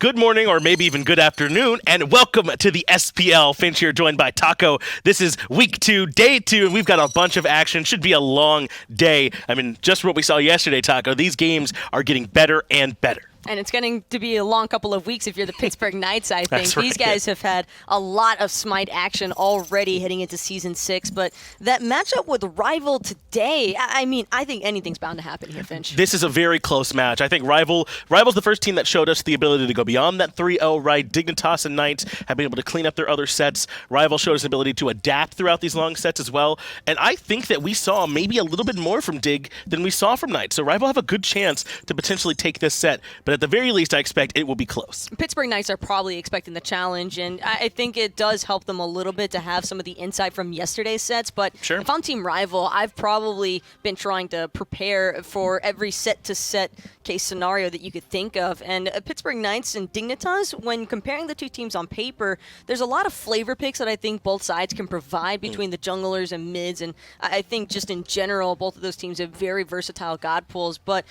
Good morning, or maybe even good afternoon, and welcome to the SPL. Finch here, joined by Taco. This is week 2, day 2, and we've got a bunch of action. Should be a long day. I mean, just what we saw yesterday, Taco. These games are getting better and better. And it's going to be a long couple of weeks if you're the Pittsburgh Knights, I think. That's right. These guys have had a lot of Smite action already heading into Season 6, but that matchup with Rival today, I mean, I think anything's bound to happen here, Finch. This is a very close match. I think Rival's the first team that showed us the ability to go beyond that 3-0, right? Dignitas and Knights have been able to clean up their other sets. Rival showed us the ability to adapt throughout these long sets as well, and I think that we saw maybe a little bit more from Dig than we saw from Knights, so Rival have a good chance to potentially take this set, but at the very least, I expect it will be close. Pittsburgh Knights are probably expecting the challenge, and I think it does help them a little bit to have some of the insight from yesterday's sets, but sure. If I'm Team Rival, I've probably been trying to prepare for every set-to-set case scenario that you could think of, and Pittsburgh Knights and Dignitas, when comparing the two teams on paper, there's a lot of flavor picks that I think both sides can provide between the junglers and mids, and I think just in general, both of those teams have very versatile god pools, but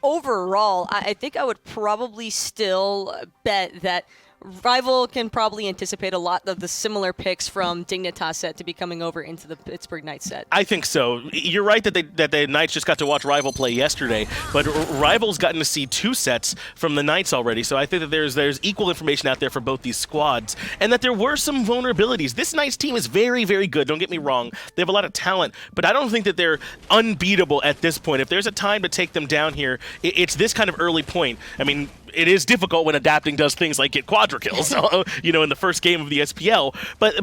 overall, I think I would probably still bet that Rival can probably anticipate a lot of the similar picks from Dignitas set to be coming over into the Pittsburgh Knights set. I think so. You're right that the Knights just got to watch Rival play yesterday, but Rival's gotten to see 2 sets from the Knights already, so I think that there's equal information out there for both these squads, and that there were some vulnerabilities. This Knights team is very, very good, don't get me wrong. They have a lot of talent, but I don't think that they're unbeatable at this point. If there's a time to take them down here, it's this kind of early point. I mean, it is difficult when adapting does things like get quadra kills, in the first game of the SPL. But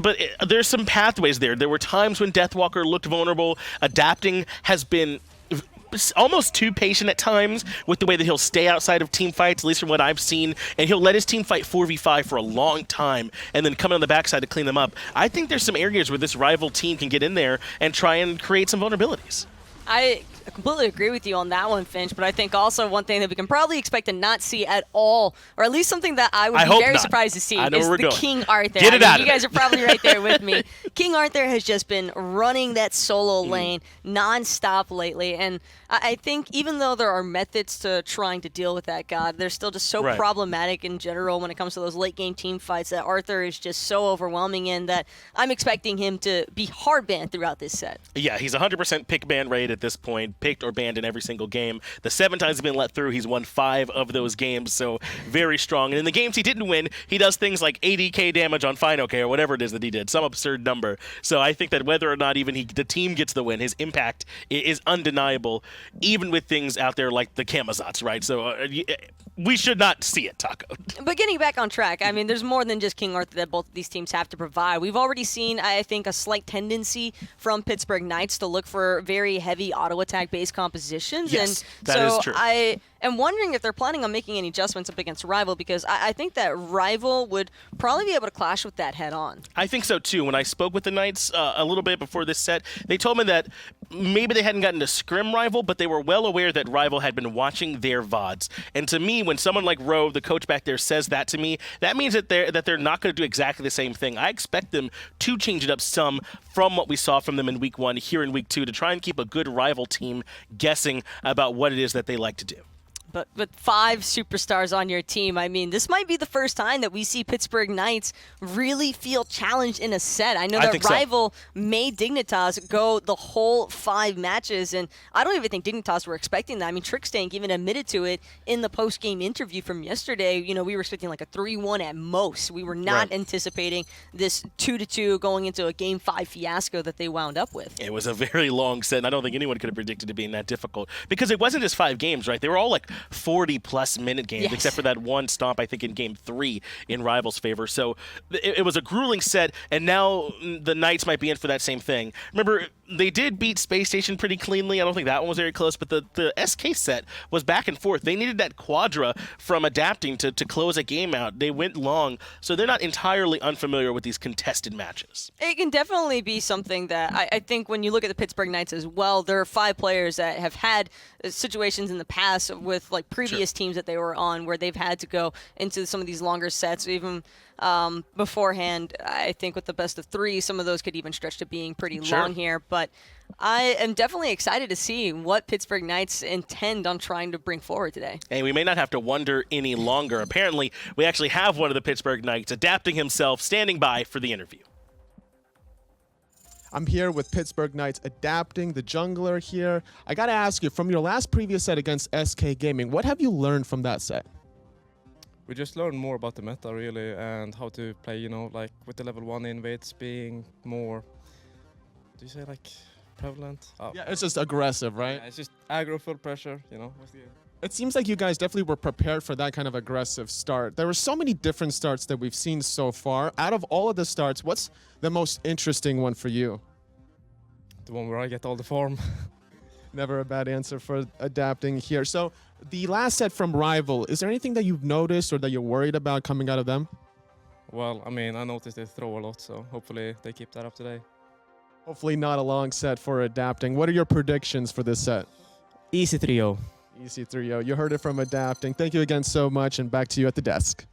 there's some pathways there. There were times when Deathwalker looked vulnerable. Adapting has been almost too patient at times with the way that he'll stay outside of team fights, at least from what I've seen, and he'll let his team fight 4v5 for a long time and then come on the backside to clean them up. I think there's some areas where this Rival team can get in there and try and create some vulnerabilities. I completely agree with you on that one, Finch, but I think also one thing that we can probably expect to not see at all, or at least something that I would be very surprised to see, is the King Arthur. Get it out of you guys are probably right there with me. King Arthur has just been running that solo lane non-stop lately, and I think even though there are methods to trying to deal with that god, they're still just so problematic in general when it comes to those late-game team fights that Arthur is just so overwhelming in that I'm expecting him to be hard banned throughout this set. Yeah, he's 100% pick ban rate at this point, picked or banned in every single game. The 7 times he's been let through, he's won 5 of those games, so very strong. And in the games he didn't win, he does things like 80k damage on Fineokay or whatever it is that he did, some absurd number. So I think that whether or not even the team gets the win, his impact is undeniable, even with things out there like the Camazotz, right? So we should not see it, Taco. But getting back on track, I mean, there's more than just King Arthur that both of these teams have to provide. We've already seen, I think, a slight tendency from Pittsburgh Knights to look for very heavy auto attack based compositions. Yes, and that so is true. I am wondering if they're planning on making any adjustments up against Rival, because I think that Rival would probably be able to clash with that head on. I think so too. When I spoke with the Knights a little bit before this set, they told me that maybe they hadn't gotten to scrim Rival, but they were well aware that Rival had been watching their VODs. And to me, when someone like Roe, the coach back there, says that to me, that means that they're not going to do exactly the same thing. I expect them to change it up some from what we saw from them in Week 1 here in Week 2 to try and keep a good Rival team guessing about what it is that they like to do. But with 5 superstars on your team, I mean, this might be the first time that we see Pittsburgh Knights really feel challenged in a set. I know that Rival made Dignitas go the whole 5 matches, and I don't even think Dignitas were expecting that. I mean, Trickstank even admitted to it in the post-game interview from yesterday. You know, we were expecting like a 3-1 at most. We were not anticipating this 2-2 going into a Game 5 fiasco that they wound up with. It was a very long set, and I don't think anyone could have predicted it being that difficult, because it wasn't just 5 games, right? They were all like 40-plus minute games, except for that one stomp, I think, in Game 3 in Rival's favor. So it was a grueling set, and now the Knights might be in for that same thing. Remember, they did beat Space Station pretty cleanly. I don't think that one was very close, but the SK set was back and forth. They needed that quadra from adapting to close a game out. They went long, so they're not entirely unfamiliar with these contested matches. It can definitely be something that I think when you look at the Pittsburgh Knights as well, there are 5 players that have had situations in the past with like previous teams that they were on, where they've had to go into some of these longer sets, even beforehand. I think with the best of 3, some of those could even stretch to being pretty long here. But I am definitely excited to see what Pittsburgh Knights intend on trying to bring forward today. And we may not have to wonder any longer. Apparently, we actually have one of the Pittsburgh Knights adapting himself, standing by for the interview. I'm here with Pittsburgh Knights adapting, the jungler here. I gotta ask you, from your last previous set against SK Gaming, what have you learned from that set? We just learned more about the meta, really, and how to play, you know, like with the level 1 invades being more, do you say like prevalent? Oh. Yeah, it's just aggressive, right? Yeah, it's just aggro, full pressure, you know. It seems like you guys definitely were prepared for that kind of aggressive start. There were so many different starts that we've seen so far. Out of all of the starts, what's the most interesting one for you? The one where I get all the farm. Never a bad answer for adapting here. So the last set from Rival, is there anything that you've noticed or that you're worried about coming out of them? Well, I mean, I noticed they throw a lot, so hopefully they keep that up today. Hopefully not a long set for adapting. What are your predictions for this set? Easy 3-0. Easy 3-0. You heard it from adapting. Thank you again so much, and back to you at the desk.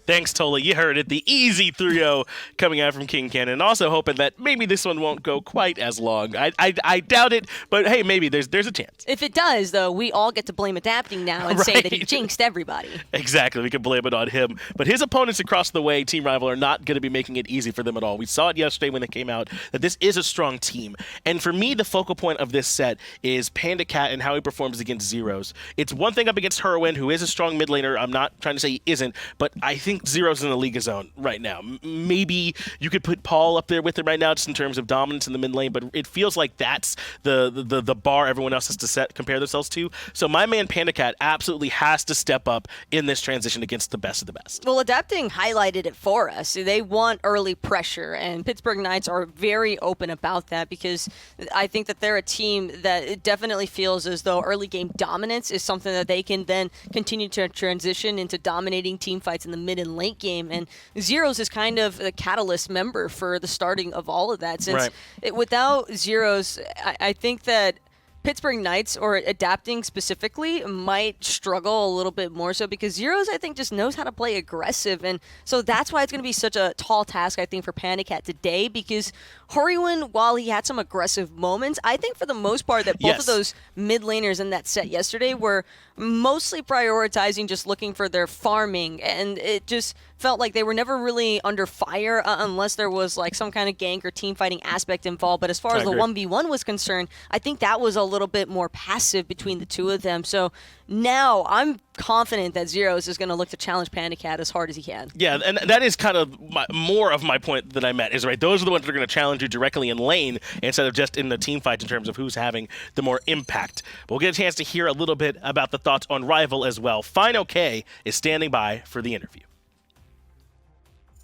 Thanks, Tola. You heard it. The easy 3-0 coming out from King Cannon. Also hoping that maybe this one won't go quite as long. I doubt it, but hey, maybe there's a chance. If it does, though, we all get to blame adapting now and say that he jinxed everybody. Exactly. We can blame it on him. But his opponents across the way, Team Rival, are not going to be making it easy for them at all. We saw it yesterday when they came out that this is a strong team. And for me, the focal point of this set is PandaCat and how he performs against Zyrhoes. It's one thing up against Herwin, who is a strong mid laner. I'm not trying to say he isn't, but I think Zyrhoes in the League zone right now. Maybe you could put Paul up there with him right now just in terms of dominance in the mid lane, but it feels like that's the bar everyone else has to compare themselves to. So my man PandaCat absolutely has to step up in this transition against the best of the best. Well, adapting highlighted it for us. They want early pressure, and Pittsburgh Knights are very open about that because I think that they're a team that definitely feels as though early game dominance is something that they can then continue to transition into dominating team fights in the mid and late game. And Zyrhoes is kind of the catalyst member for the starting of all of that. Since without Zyrhoes, I think that Pittsburgh Knights, or adapting specifically, might struggle a little bit more so because Zyrhoes, I think, just knows how to play aggressive. And so that's why it's going to be such a tall task, I think, for PandaCat today, because Horwin, while he had some aggressive moments, I think for the most part that both of those mid laners in that set yesterday were mostly prioritizing just looking for their farming, and it just felt like they were never really under fire unless there was like some kind of gank or team fighting aspect involved. But as far as the 1v1 was concerned, I think that was a little bit more passive between the two of them. So now I'm confident that Zyrhoes is going to look to challenge PandaCat as hard as he can. Yeah, and that is kind of more of my point that I meant, is those are the ones that are going to challenge you directly in lane instead of just in the team fight in terms of who's having the more impact. But we'll get a chance to hear a little bit about the thoughts on Rival as well. Fineokay is standing by for the interview.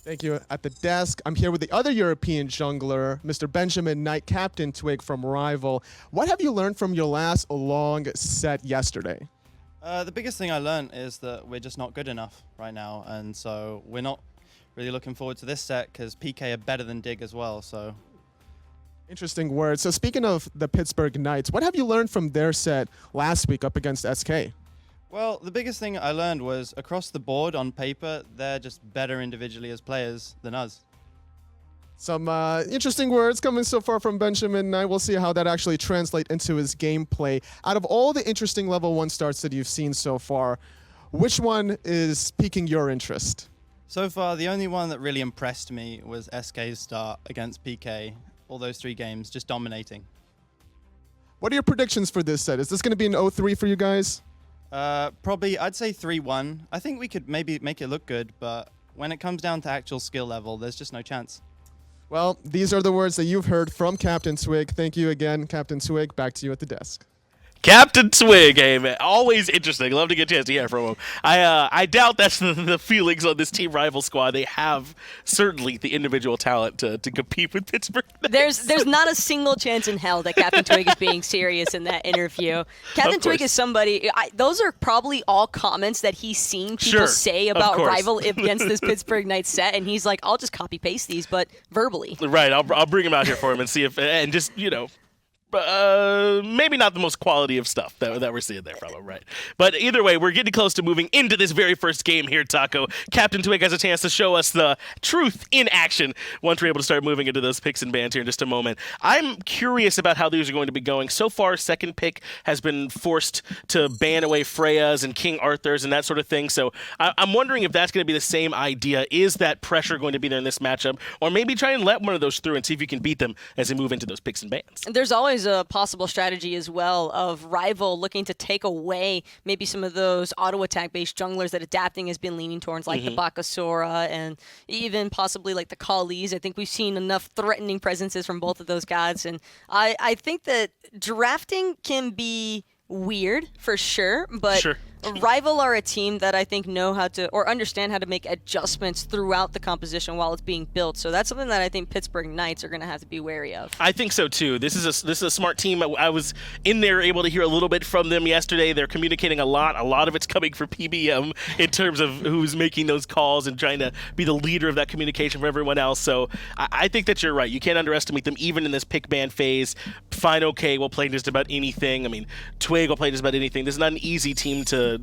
Thank you. At the desk, I'm here with the other European jungler, Mr. Benjamin Knight, CaptainTwig from Rival. What have you learned from your last long set yesterday? The biggest thing I learned is that we're just not good enough right now, and so we're not really looking forward to this set because PK are better than Dig as well. So, interesting words. So speaking of the Pittsburgh Knights, what have you learned from their set last week up against SK? Well, the biggest thing I learned was across the board on paper, they're just better individually as players than us. Some interesting words coming so far from Benjamin Knight. We'll see how that actually translates into his gameplay. Out of all the interesting level 1 starts that you've seen so far, which one is piquing your interest? So far, the only one that really impressed me was SK's start against PK. All those 3 games, just dominating. What are your predictions for this set? Is this going to be an 0-3 for you guys? Probably, I'd say 3-1. I think we could maybe make it look good, but when it comes down to actual skill level, there's just no chance. Well, these are the words that you've heard from CaptainTwig. Thank you again, CaptainTwig. Back to you at the desk. CaptainTwig, hey man, always interesting. Love to get a chance to hear from him. I doubt that's the feelings on this Team Rival squad. They have certainly the individual talent to compete with Pittsburgh Knights. There's not a single chance in hell that CaptainTwig is being serious in that interview. CaptainTwig is somebody, those are probably all comments that he's seen people say about Rival against this Pittsburgh Knights set, and he's like, I'll just copy paste these, but verbally. Right, I'll bring him out here for him and see if, and just, you know, maybe not the most quality of stuff that we're seeing there from him, right? But either way, we're getting close to moving into this very first game here, Taco. CaptainTwig has a chance to show us the truth in action once we're able to start moving into those picks and bans here in just a moment. I'm curious about how these are going to be going. So far, second pick has been forced to ban away Freya's and King Arthur's and that sort of thing. So I'm wondering if that's going to be the same idea. Is that pressure going to be there in this matchup? Or maybe try and let one of those through and see if you can beat them as they move into those picks and bans. There's always a possible strategy as well of Rival looking to take away maybe some of those auto attack based junglers that Adapting has been leaning towards, like the Bakasura and even possibly like the Kali's. I think we've seen enough threatening presences from both of those gods, and I think that drafting can be weird for sure, but Rival are a team that I think know how to, or understand how to make adjustments throughout the composition while it's being built. So that's something that I think Pittsburgh Knights are going to have to be wary of. I think so too. This is a smart team. I was in there able to hear a little bit from them yesterday. They're communicating a lot. A lot of it's coming from PBM in terms of who's making those calls and trying to be the leader of that communication for everyone else. So I think that you're right. You can't underestimate them even in this pick ban phase. Fineokay will play just about anything. I mean, Twig will play just about anything. This is not an easy team to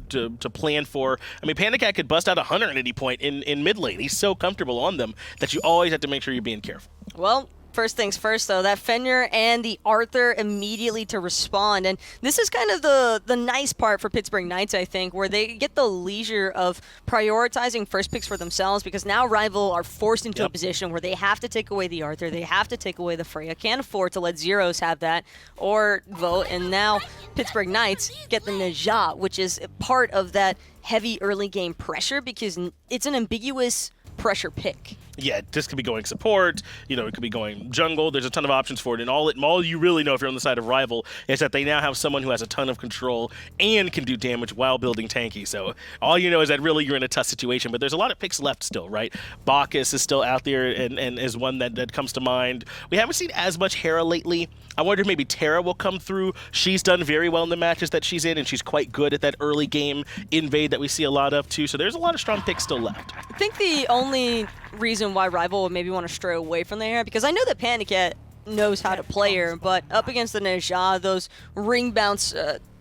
plan for. I mean, PandaCat could bust out 180 point in mid lane. He's so comfortable on them that you always have to make sure you're being careful. Well, first things first, though, that Fenrir and the Arthur immediately to respond. And this is kind of the nice part for Pittsburgh Knights, I think, where they get the leisure of prioritizing first picks for themselves, because now Rival are forced into a position where they have to take away the Arthur, they have to take away the Freya, can't afford to let Zyrhoes have that or vote, and now Pittsburgh Knights get the Najah, which is part of that heavy early game pressure because it's an ambiguous pressure pick. Yeah, this could be going support, it could be going jungle. There's a ton of options for it, and all you really know if you're on the side of Rival is that they now have someone who has a ton of control and can do damage while building tanky. So all you know is that really you're in a tough situation, but there's a lot of picks left still, right? Bacchus is still out there and is one that comes to mind. We haven't seen as much Hera lately. I wonder if maybe Terra will come through. She's done very well in the matches that she's in, and she's quite good at that early game invade that we see a lot of too. So there's a lot of strong picks still left. I think the only reason why Rival would maybe want to stray away from the Hera, because I know that PandaCat knows how to play her, but up against the Najah, those ring bounce,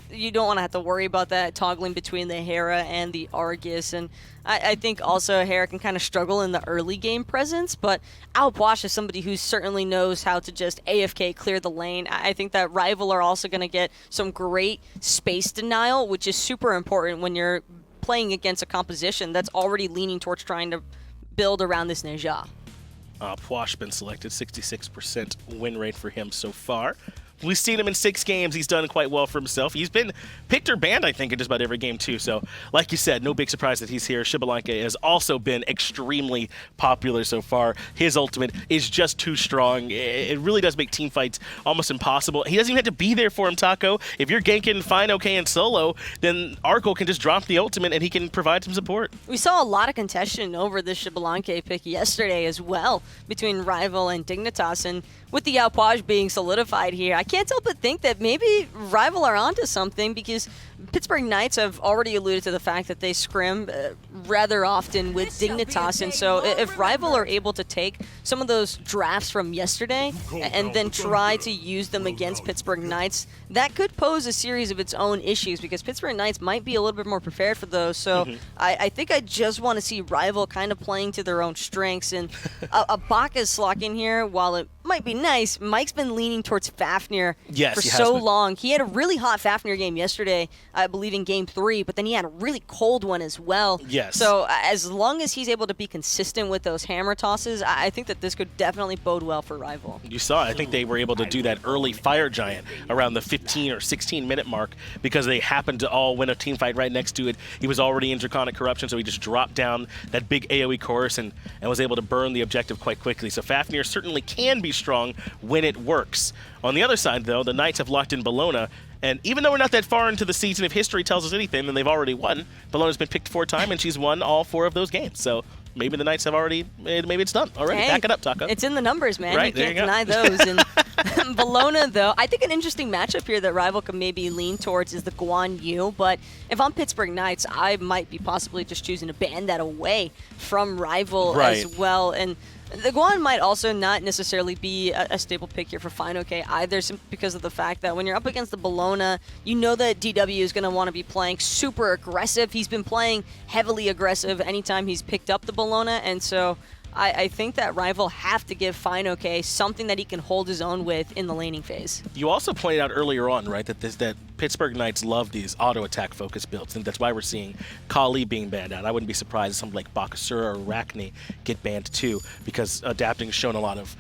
you don't want to have to worry about that toggling between the Hera and the Argus. And I think also Hera can kind of struggle in the early game presence, but Outwash is somebody who certainly knows how to just AFK clear the lane. I think that Rival are also going to get some great space denial, which is super important when you're playing against a composition that's already leaning towards trying to build around this Najah. Pwash been selected, 66% win rate for him so far. We've seen him in 6 games. He's done quite well for himself. He's been picked or banned, I think, in just about every game, too. So, like you said, no big surprise that he's here. Xbalanque has also been extremely popular so far. His ultimate is just too strong. It really does make team fights almost impossible. He doesn't even have to be there for him, Taco. If you're ganking Fineokay and solo, then Arkyll can just drop the ultimate and he can provide some support. We saw a lot of contention over this Xbalanque pick yesterday as well between Rival and Dignitas, and with the Outwaj being solidified here, I can't help but think that maybe Rival are onto something, because Pittsburgh Knights have already alluded to the fact that they scrim rather often with Dignitas, and so if Rival are able to take some of those drafts from yesterday and then try to use them against Pittsburgh Knights, that could pose a series of its own issues, because Pittsburgh Knights might be a little bit more prepared for those. So I think I just want to see Rival kind of playing to their own strengths, and a Bacchus lock in here, while it might be nice, Mike's been leaning towards Fafnir for so long. He had a really hot Fafnir game yesterday, I believe in game 3, but then he had a really cold one as well. Yes. So as long as he's able to be consistent with those hammer tosses, I think that this could definitely bode well for Rival. You saw, I think they were able to do that early Fire Giant around the 15 or 16 minute mark because they happened to all win a team fight right next to it. He was already in Draconic Corruption, so he just dropped down that big AoE chorus and was able to burn the objective quite quickly. So Fafnir certainly can be strong when it works. On the other side, though, the Knights have locked in Bellona, and even though we're not that far into the season, if history tells us anything, then they've already won. Bellona's been picked 4 times, and she's won all 4 of those games. So maybe the Knights have already, maybe it's done already. Hey, Back it up, Taco. It's in the numbers, man. Right, You there can't you go. deny those. And Bologna, though, I think an interesting matchup here that Rival can maybe lean towards is the Guan Yu. But if I'm Pittsburgh Knights, I might be possibly just choosing to ban that away from Rival Right. as well. And the Guan might also not necessarily be a staple pick here for Fineokay either, simply because of the fact that when you're up against the Bologna, you know that DW is going to want to be playing super aggressive. He's been playing heavily aggressive anytime he's picked up the Bologna, and so I think that Rival have to give Fineokay something that he can hold his own with in the laning phase. You also pointed out earlier on, right, that Pittsburgh Knights love these auto-attack focused builds, and that's why we're seeing Kali being banned out. I wouldn't be surprised if something like Bakasura or Arachne get banned too, because adapting has shown a lot of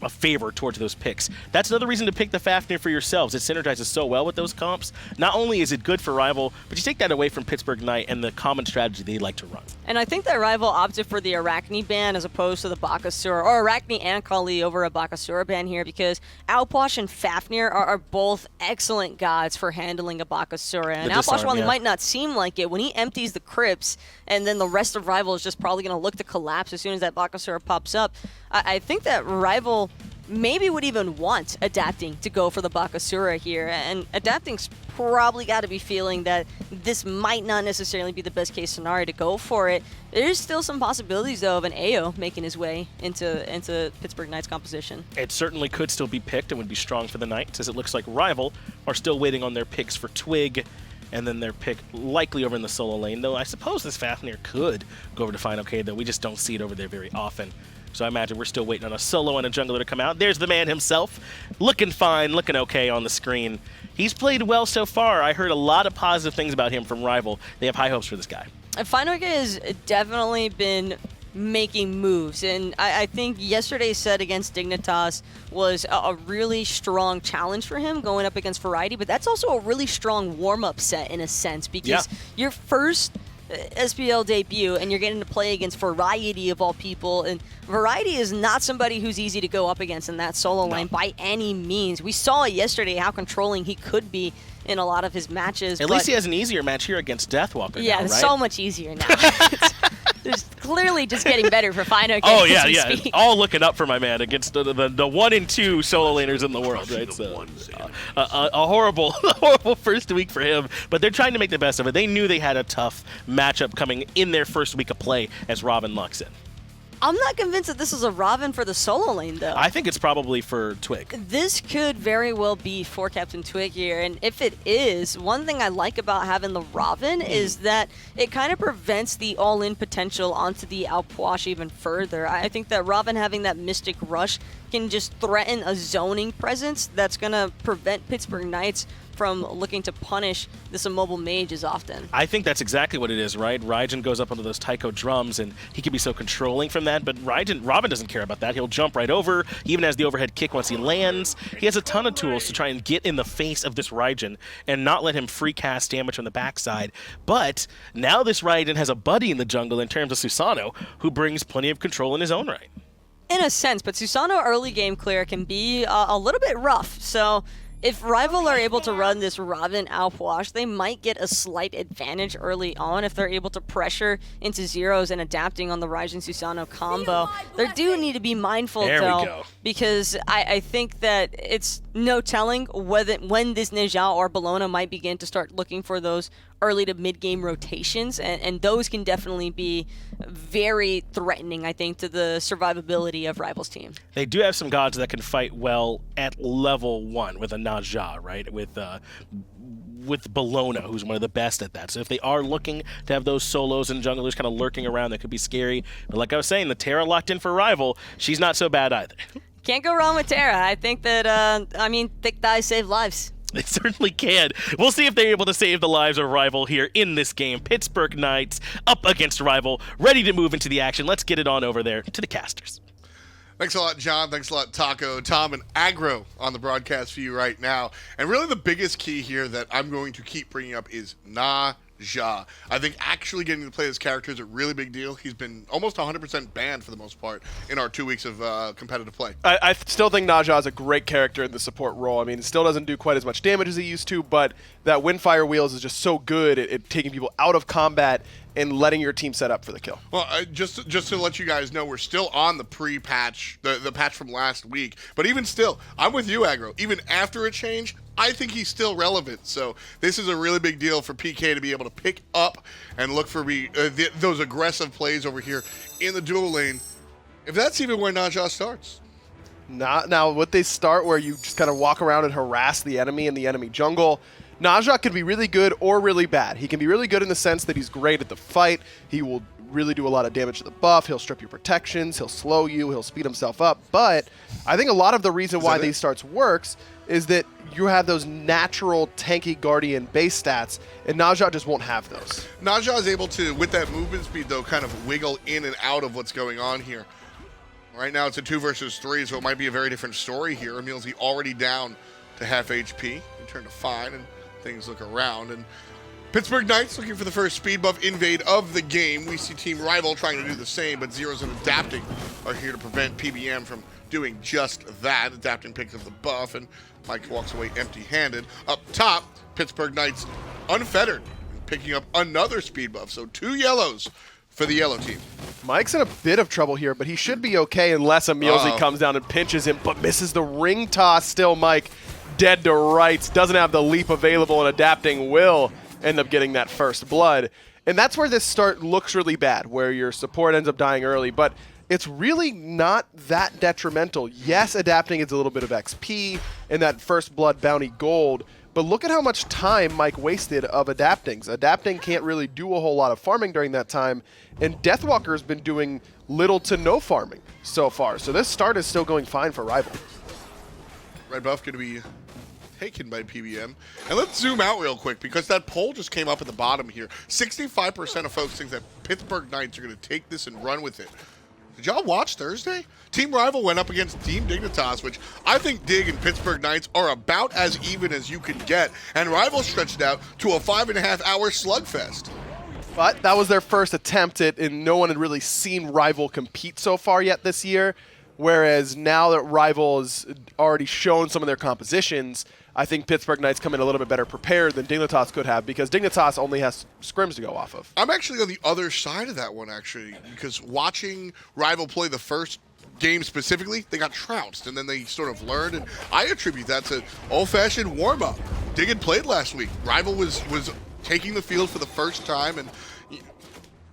a favor towards those picks. That's another reason to pick the Fafnir for yourselves. It synergizes so well with those comps. Not only is it good for Rival, but you take that away from Pittsburgh Knight and the common strategy they like to run. And I think that Rival opted for the Arachne ban as opposed to the Bakasura, or Arachne and Kali over a Bakasura ban here, because Alposh and Fafnir are both excellent gods for handling a Bakasura. And Alposh, disarm, while he yeah. might not seem like it, when he empties the crypts, and then the rest of Rival is just probably going to look to collapse as soon as that Bakasura pops up, I think that Rival maybe would even want Adapting to go for the Bakasura here, and Adapting's probably got to be feeling that this might not necessarily be the best case scenario to go for it. There's still some possibilities, though, of an AO making his way into Pittsburgh Knights composition. It certainly could still be picked and would be strong for the Knights, as it looks like Rival are still waiting on their picks for Twig, and then their pick likely over in the solo lane, though I suppose this Fafnir could go over to Fineokay, though we just don't see it over there very often. So I imagine we're still waiting on a solo and a jungler to come out. There's the man himself, looking fine, looking okay on the screen. He's played well so far. I heard a lot of positive things about him from Rival. They have high hopes for this guy. Fineokay has definitely been making moves, and I think yesterday's set against Dignitas was a really strong challenge for him going up against Variety, but that's also a really strong warm-up set in a sense, because your first SPL debut and you're getting to play against Variety of all people, and Variety is not somebody who's easy to go up against in that solo lane by any means. We saw yesterday how controlling he could be in a lot of his matches. At least he has an easier match here against Deathwalker. Yeah, now, it's right? so much easier now. It's clearly just getting better for Fineokay. Oh yeah, as we yeah, speak. all looking up for my man against the 1 and 2 solo laners in the world, right? So a horrible, horrible first week for him, but they're trying to make the best of it. They knew they had a tough matchup coming in their first week of play as Robin locks in. I'm not convinced that this is a Robin for the solo lane, though. I think it's probably for Twig. This could very well be for CaptainTwig here, and if it is, one thing I like about having the Robin is that it kind of prevents the all-in potential onto the Alpwash even further. I think that Robin having that Mystic Rush can just threaten a zoning presence that's going to prevent Pittsburgh Knights from looking to punish this immobile mage as often. I think that's exactly what it is, right? Raijin goes up onto those taiko drums, and he can be so controlling from that, but Robin doesn't care about that. He'll jump right over. He even has the overhead kick once he lands. He has a ton of tools to try and get in the face of this Raijin and not let him free cast damage from the backside. But now this Raijin has a buddy in the jungle in terms of Susano, who brings plenty of control in his own right. In a sense, but Susano early game clear can be a little bit rough, so if Rival are able to run this Robin Alpwash, they might get a slight advantage early on if they're able to pressure into Zyrhoes and adapting on the Raijin Susano combo. They do need to be mindful, though, because I think that it's no telling when this Nejao or Bologna might begin to start looking for those early to mid-game rotations, and those can definitely be very threatening, I think, to the survivability of Rival's team. They do have some gods that can fight well at level 1 with a Najah, right? With Bologna, who's one of the best at that. So if they are looking to have those solos and junglers kind of lurking around, that could be scary. But like I was saying, the Terra locked in for Rival, she's not so bad either. Can't go wrong with Terra. I think that, thick thighs save lives. They certainly can. We'll see if they're able to save the lives of Rival here in this game. Pittsburgh Knights up against Rival, ready to move into the action. Let's get it on over there to the casters. Thanks a lot, John. Thanks a lot, Taco, Tom, and Aggro on the broadcast for you right now. And really the biggest key here that I'm going to keep bringing up is Najah. I think actually getting to play this character is a really big deal. He's been almost 100% banned for the most part in our 2 weeks of competitive play. I still think Najah is a great character in the support role. I mean, it still doesn't do quite as much damage as he used to, but that Windfire Wheels is just so good at taking people out of combat and letting your team set up for the kill. Well, just to let you guys know, we're still on the pre-patch, the patch from last week. But even still, I'm with you, Aggro. Even after a change, I think he's still relevant. So this is a really big deal for PK to be able to pick up and look for those aggressive plays over here in the dual lane. If that's even where Najah starts. Now, would they start where you just kind of walk around and harass the enemy in the enemy jungle? Najah could be really good or really bad. He can be really good in the sense that he's great at the fight. He will really do a lot of damage to the buff. He'll strip your protections. He'll slow you. He'll speed himself up. But I think a lot of the reason why these starts works is that you have those natural tanky guardian base stats, and Najah just won't have those. Najah is able to, with that movement speed, though, kind of wiggle in and out of what's going on here. Right now it's a 2 versus 3, so it might be a very different story here. EmilZy already down to half HP. He turned to fine, and things look around. And Pittsburgh Knights looking for the first speed buff invade of the game. We see Team Rival trying to do the same, but Zyrhoes and Adapting are here to prevent PBM from doing just that. Adapting picks up the buff, and Mike walks away empty-handed. Up top, Pittsburgh Knights unfettered, picking up another speed buff. So 2 yellows for the yellow team. Mike's in a bit of trouble here, but he should be okay unless EmilZy comes down and pinches him, but misses the ring toss. Still, Mike dead to rights, doesn't have the leap available, and Adapting will end up getting that first blood. And that's where this start looks really bad, where your support ends up dying early, but it's really not that detrimental. Yes, Adapting is a little bit of XP and that first blood bounty gold, but look at how much time Mike wasted of Adaptings. Adapting can't really do a whole lot of farming during that time, and Deathwalker has been doing little to no farming so far. So this start is still going fine for Rival. Red buff going to be taken by PBM. And let's zoom out real quick, because that poll just came up at the bottom here. 65% of folks think that Pittsburgh Knights are going to take this and run with it. Did y'all watch Thursday? Team Rival went up against Team Dignitas, which I think Dig and Pittsburgh Knights are about as even as you can get, and Rival stretched out to a 5.5-hour slugfest. But that was their first attempt at, and no one had really seen Rival compete so far yet this year, whereas now that Rival has already shown some of their compositions, I think Pittsburgh Knights come in a little bit better prepared than Dignitas could have, because Dignitas only has scrims to go off of. I'm actually on the other side of that one, actually, because watching Rival play the first game specifically, they got trounced, and then they sort of learned, and I attribute that to old-fashioned warm-up. Dig had played last week. Rival was taking the field for the first time, and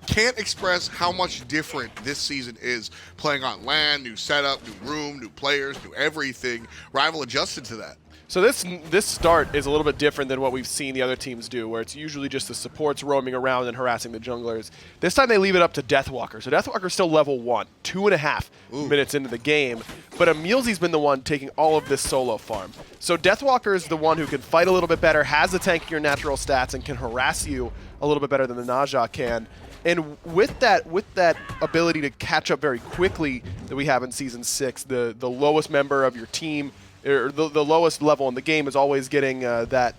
can't express how much different this season is playing on land, new setup, new room, new players, new everything. Rival adjusted to that. So this start is a little bit different than what we've seen the other teams do, where it's usually just the supports roaming around and harassing the junglers. This time they leave it up to Deathwalker. So Deathwalker's still level 1, 2.5 minutes into the game, but EmilZy's been the one taking all of this solo farm. So Deathwalker is the one who can fight a little bit better, has the tankier natural stats, and can harass you a little bit better than the Najah can. And with that ability to catch up very quickly that we have in Season 6, the lowest member of your team, or the lowest level in the game, is always getting that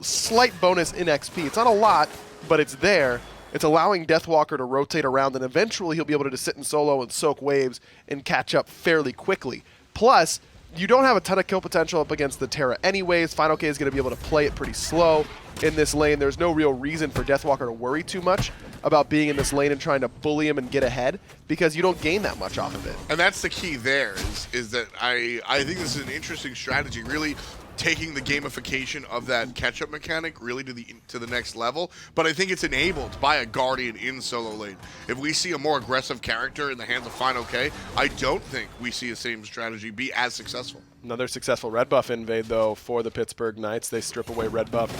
slight bonus in XP. It's not a lot, but it's there. It's allowing Deathwalker to rotate around, and eventually he'll be able to just sit in solo and soak waves and catch up fairly quickly. Plus, you don't have a ton of kill potential up against the Terra anyways. Fineokay is going to be able to play it pretty slow in this lane. There's no real reason for Deathwalker to worry too much about being in this lane and trying to bully him and get ahead, because you don't gain that much off of it. And that's the key there, is that I think this is an interesting strategy, really taking the gamification of that catch-up mechanic really to the next level. But I think it's enabled by a Guardian in solo lane. If we see a more aggressive character in the hands of Fineokay, I don't think we see the same strategy be as successful. Another successful red buff invade, though, for the Pittsburgh Knights. They strip away red buff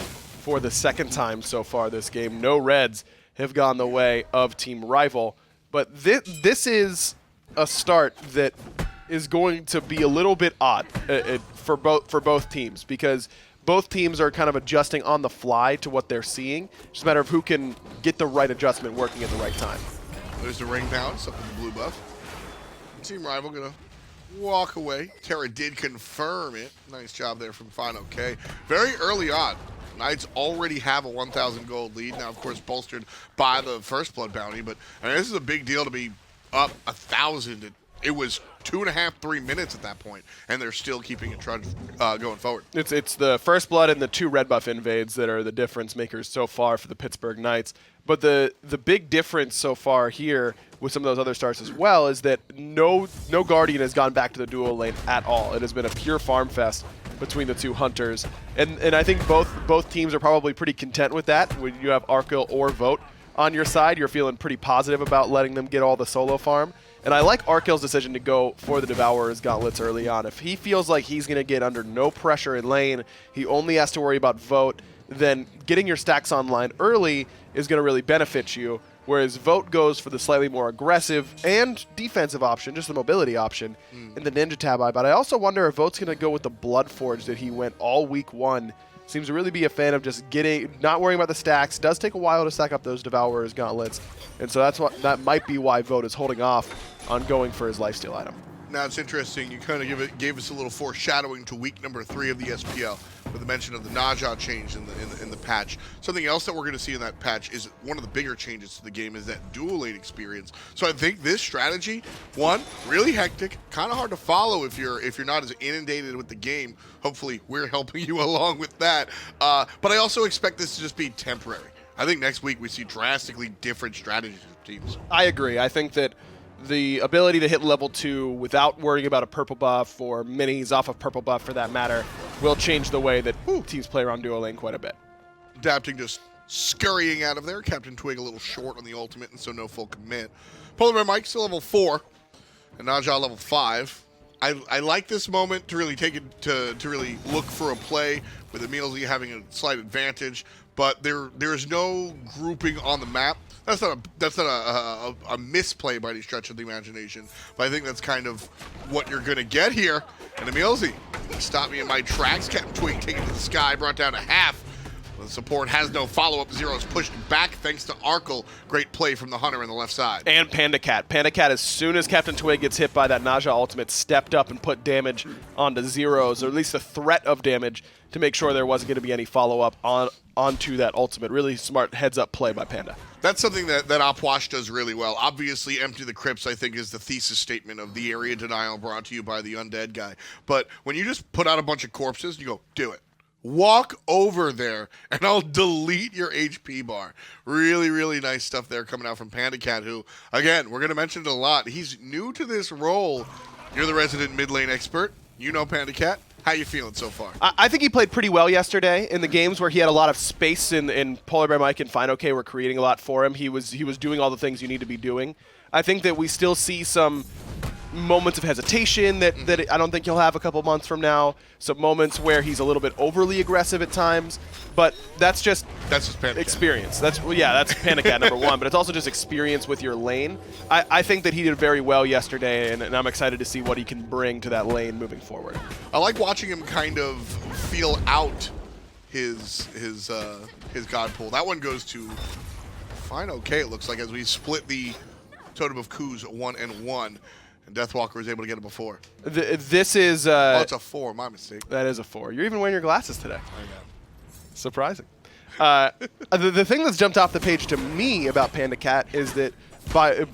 for the second time so far this game. No reds have gone the way of Team Rival. But this is a start that is going to be a little bit odd for both teams, because both teams are kind of adjusting on the fly to what they're seeing. It's just a matter of who can get the right adjustment working at the right time. There's the ring bounce up in the blue buff. Team Rival gonna walk away. Terra did confirm it. Nice job there from Fineokay. Very early on, Knights already have a 1,000 gold lead. Now, of course, bolstered by the first blood bounty, but I mean, this is a big deal to be up 1,000 at it was 2.5, 3 minutes at that point, and they're still keeping it going forward. It's the first blood and the 2 red buff invades that are the difference makers so far for the Pittsburgh Knights. But the big difference so far here with some of those other starts as well is that no Guardian has gone back to the dual lane at all. It has been a pure farm fest between the 2 hunters. And I think both teams are probably pretty content with that. When you have Arkyll or Vote on your side, you're feeling pretty positive about letting them get all the solo farm. And I like Arkyll's decision to go for the Devourer's Gauntlets early on. If he feels like he's going to get under no pressure in lane, he only has to worry about Vote, then getting your stacks online early is going to really benefit you. Whereas Vote goes for the slightly more aggressive and defensive option, just the mobility option, in the Ninja Tab eye. But I also wonder if Vote's going to go with the Bloodforge that he went all week 1. Seems to really be a fan of just not worrying about the stacks. Does take a while to stack up those Devourer's Gauntlets. And so that might be why Vote is holding off on going for his lifesteal item. Now it's interesting, you kind of gave us a little foreshadowing to week number 3 of the SPL with the mention of the Naja change in the patch. Something else that we're going to see in that patch is one of the bigger changes to the game is that dual lane experience. So I think this strategy, one, really hectic, kind of hard to follow if you're not as inundated with the game. Hopefully we're helping you along with that. But I also expect this to just be temporary. I think next week we see drastically different strategies of teams. I agree. I think that the ability to hit level 2 without worrying about a purple buff or minis off of purple buff for that matter will change the way that teams play around dual lane quite a bit. Adapting, just scurrying out of there. CaptainTwig a little short on the ultimate, and so no full commit. PolarBearMike still level 4, and Naja level 5. I like this moment to really take it to really look for a play with EmilZy having a slight advantage, but there is no grouping on the map. That's not a misplay by any stretch of the imagination, but I think that's kind of what you're going to get here. And EmilZy, stop me in my tracks. CaptainTwig taken to the sky, brought down to half. The support has no follow-up. Zyrhoes pushed back thanks to Arkyll. Great play from the Hunter on the left side. And PandaCat. PandaCat, as soon as CaptainTwig gets hit by that Naja ultimate, stepped up and put damage onto Zyrhoes, or at least a threat of damage, to make sure there wasn't going to be any follow-up onto that ultimate. Really smart heads-up play by Panda. That's something that Opwash does really well. Obviously, Empty the Crypts, I think, is the thesis statement of the area denial brought to you by the Undead guy. But when you just put out a bunch of corpses, you go, do it. Walk over there, and I'll delete your HP bar. Really, really nice stuff there coming out from PandaCat, who, again, we're going to mention it a lot. He's new to this role. You're the resident mid lane expert. You know PandaCat. How you feeling so far? I think he played pretty well yesterday in the games where he had a lot of space and PolarBearMike and Fineokay were creating a lot for him. He was doing all the things you need to be doing. I think that we still see some moments of hesitation that I don't think he'll have a couple months from now. Some moments where he's a little bit overly aggressive at times, but that's just PandaCat. Experience. That's PandaCat number 1, but it's also just experience with your lane. I think that he did very well yesterday, and I'm excited to see what he can bring to that lane moving forward. I like watching him kind of feel out his god pool. That one goes to Fineokay, it looks like, as we split the Totem of Coups 1 and 1. And Deathwalker was able to get it before. This is... oh, it's a 4, my mistake. That is a 4. You're even wearing your glasses today. I know. Surprising. The thing that's jumped off the page to me about PandaCat is that,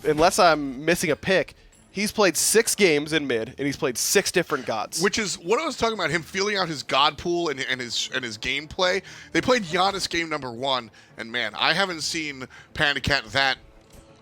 unless I'm missing a pick, he's played 6 games in mid, and he's played 6 different gods. Which is what I was talking about, him feeling out his god pool and his gameplay. They played Giannis game number 1, and man, I haven't seen PandaCat that...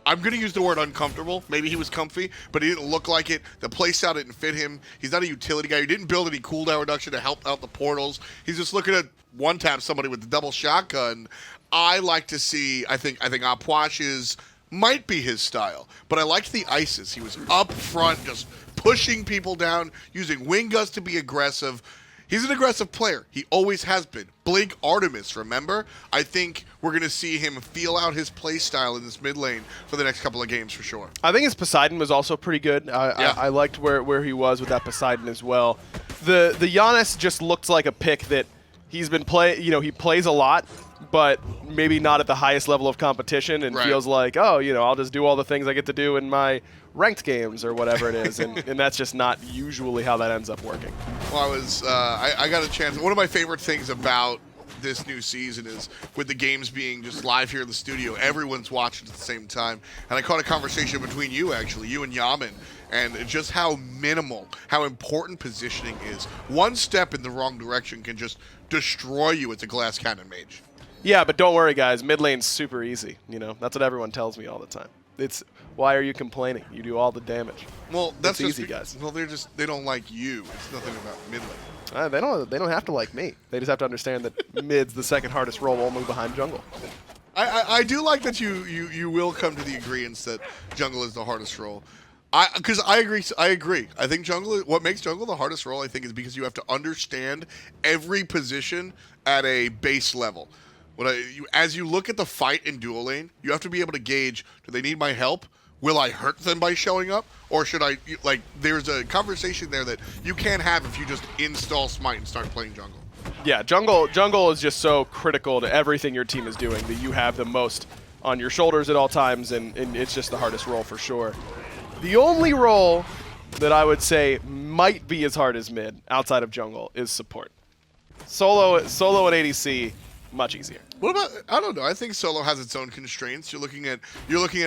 I'm going to use the word uncomfortable. Maybe he was comfy, but he didn't look like it. The playstyle didn't fit him. He's not a utility guy. He didn't build any cooldown reduction to help out the portals. He's just looking at one-tap somebody with the double shotgun. I like to see, I think Opwash might be his style, but I liked the Isis. He was up front, just pushing people down, using wing guts to be aggressive. He's an aggressive player. He always has been. Blink Artemis, remember? I think we're going to see him feel out his play style in this mid lane for the next couple of games for sure. I think his Poseidon was also pretty good. I liked where he was with that Poseidon as well. The Giannis just looked like a pick that he's been playing. You know, he plays a lot, but maybe not at the highest level of competition, and feels like, oh, you know, I'll just do all the things I get to do in my ranked games or whatever it is, and that's just not usually how that ends up working. Well, I got a chance. One of my favorite things about this new season is with the games being just live here in the studio, everyone's watching at the same time. And I caught a conversation between you, actually, you and Yaman, and just how minimal, how important positioning is. One step in the wrong direction can just destroy you as a glass cannon mage. Yeah, but don't worry, guys. Mid lane's super easy. You know, that's what everyone tells me all the time. It's why are you complaining? You do all the damage. Well, that's easy, guys. Well, they don't like you. It's nothing about mid lane. They don't have to like me. They just have to understand that mid's the second hardest role only behind jungle. I do like that you will come to the agreement that jungle is the hardest role. Because I agree. I think jungle, what makes jungle the hardest role, I think, is because you have to understand every position at a base level. As you look at the fight in dual lane, you have to be able to gauge, do they need my help? Will I hurt them by showing up? Or should I, there's a conversation there that you can't have if you just install Smite and start playing jungle. Yeah, jungle is just so critical to everything your team is doing that you have the most on your shoulders at all times, and it's just the hardest role for sure. The only role that I would say might be as hard as mid outside of jungle is support. Solo and ADC, much easier. What about, I don't know, I think solo has its own constraints. You're looking at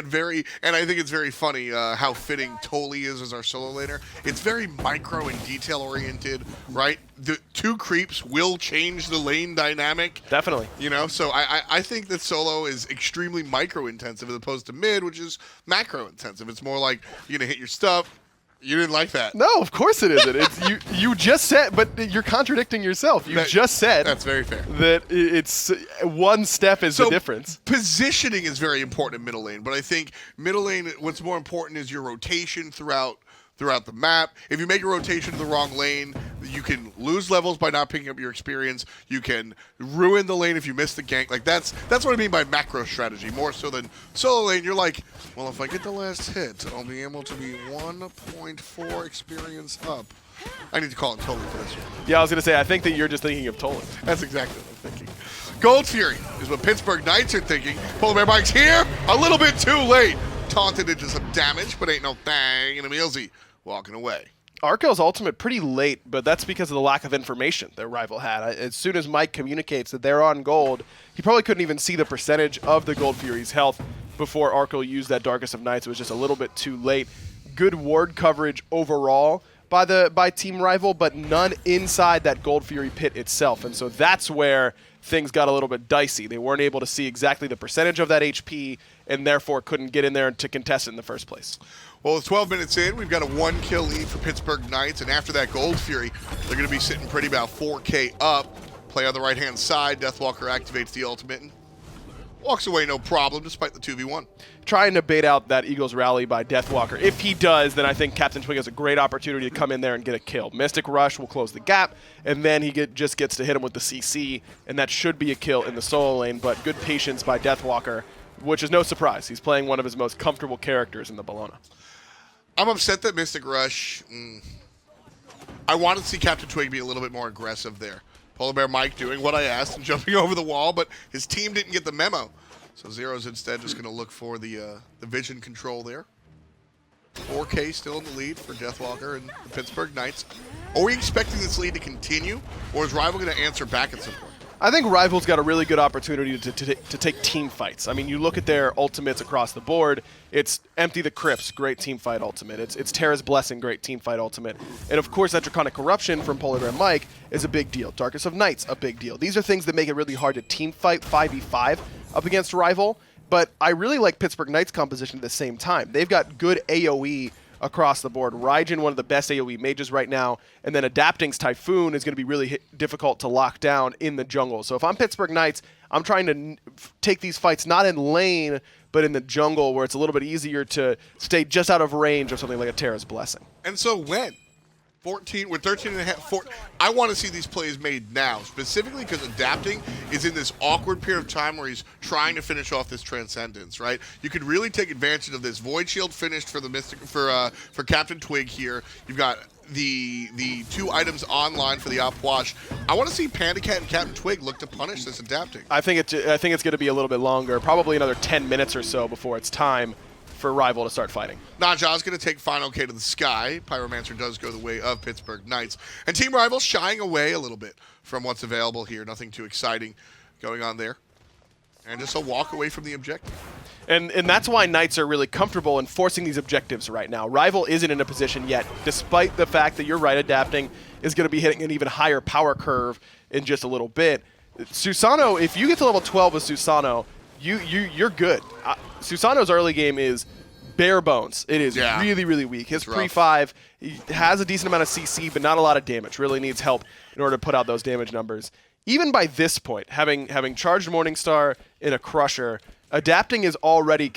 very, and I think it's very funny how fitting Toli is as our solo laner. It's very micro and detail oriented, right? The 2 creeps will change the lane dynamic. Definitely. You know, so I think that solo is extremely micro intensive as opposed to mid, which is macro intensive. It's more like you're gonna hit your stuff. You didn't like that. No, of course it isn't. It's you just said, but you're contradicting yourself. You just said that's very fair. That it's one step is the difference. Positioning is very important in middle lane, but I think middle lane, what's more important is your rotation throughout the map. If you make a rotation to the wrong lane, you can lose levels by not picking up your experience. You can ruin the lane if you miss the gank. Like that's what I mean by macro strategy, more so than solo lane. You're like, well, if I get the last hit, I'll be able to be 1.4 experience up. I need to call it Toli for this one. Yeah, I was gonna say, I think that you're just thinking of Toli. That's exactly what I'm thinking. Gold Fury is what Pittsburgh Knights are thinking. PolarBearMike's here, a little bit too late. Taunted into some damage, but ain't no thing. And EmilZy walking away. Arkyll's ultimate pretty late, but that's because of the lack of information their rival had. As soon as Mike communicates that they're on gold, he probably couldn't even see the percentage of the Gold Fury's health before Arkyll used that Darkest of Nights. It was just a little bit too late. Good ward coverage overall by Team Rival, but none inside that Gold Fury pit itself. And so that's where things got a little bit dicey. They weren't able to see exactly the percentage of that HP and therefore couldn't get in there to contest it in the first place. Well, it's 12 minutes in. We've got a 1-kill lead for Pittsburgh Knights, and after that Gold Fury, they're going to be sitting pretty about 4K up. Play on the right-hand side. Deathwalker activates the ultimate and walks away no problem despite the 2v1. Trying to bait out that Eagles rally by Deathwalker. If he does, then I think CaptainTwig has a great opportunity to come in there and get a kill. Mystic Rush will close the gap, and then he just gets to hit him with the CC, and that should be a kill in the solo lane, but good patience by Deathwalker, which is no surprise. He's playing one of his most comfortable characters in the Bologna. I'm upset that Mystic Rush, I wanted to see CaptainTwig be a little bit more aggressive there. PolarBearMike doing what I asked and jumping over the wall, but his team didn't get the memo. So Zyrhoes instead just going to look for the vision control there. 4K still in the lead for Deathwalker and the Pittsburgh Knights. Are we expecting this lead to continue, or is Rival going to answer back at some point? I think Rival's got a really good opportunity to take team fights. I mean, you look at their ultimates across the board. It's Empty the Crypts, great team fight ultimate. It's Terra's Blessing, great team fight ultimate. And of course, that Draconic Corruption from PolarBearMike is a big deal. Darkest of Nights, a big deal. These are things that make it really hard to team fight 5v5 up against Rival. But I really like Pittsburgh Knights' composition at the same time. They've got good AoE across the board. Raijin, one of the best AoE mages right now, and then Adapting's Typhoon is going to be really difficult to lock down in the jungle. So if I'm Pittsburgh Knights, I'm trying to take these fights not in lane, but in the jungle where it's a little bit easier to stay just out of range of something like a Terra's Blessing. And so when? 14, we're 13 and a half, 14. I want to see these plays made now, specifically because Adapting is in this awkward period of time where he's trying to finish off this Transcendence, right? You could really take advantage of this. Void Shield finished for the Mystic for CaptainTwig here. You've got the 2 items online for the Opwash. I want to see PandaCat and CaptainTwig look to punish this Adapting. I think it's going to be a little bit longer, probably another 10 minutes or so before it's time for Rival to start fighting. Naja's going to take Fineokay to the sky. Pyromancer does go the way of Pittsburgh Knights. And Team Rival shying away a little bit from what's available here. Nothing too exciting going on there. And just a walk away from the objective. And that's why Knights are really comfortable in forcing these objectives right now. Rival isn't in a position yet, despite the fact that you're right, adapting is going to be hitting an even higher power curve in just a little bit. Susano, if you get to level 12 with Susano, you're good. Susano's early game is bare bones. It is really, really weak. His pre-5, he has a decent amount of CC, but not a lot of damage. Really needs help in order to put out those damage numbers. Even by this point, having charged Morningstar in a Crusher, adapting is already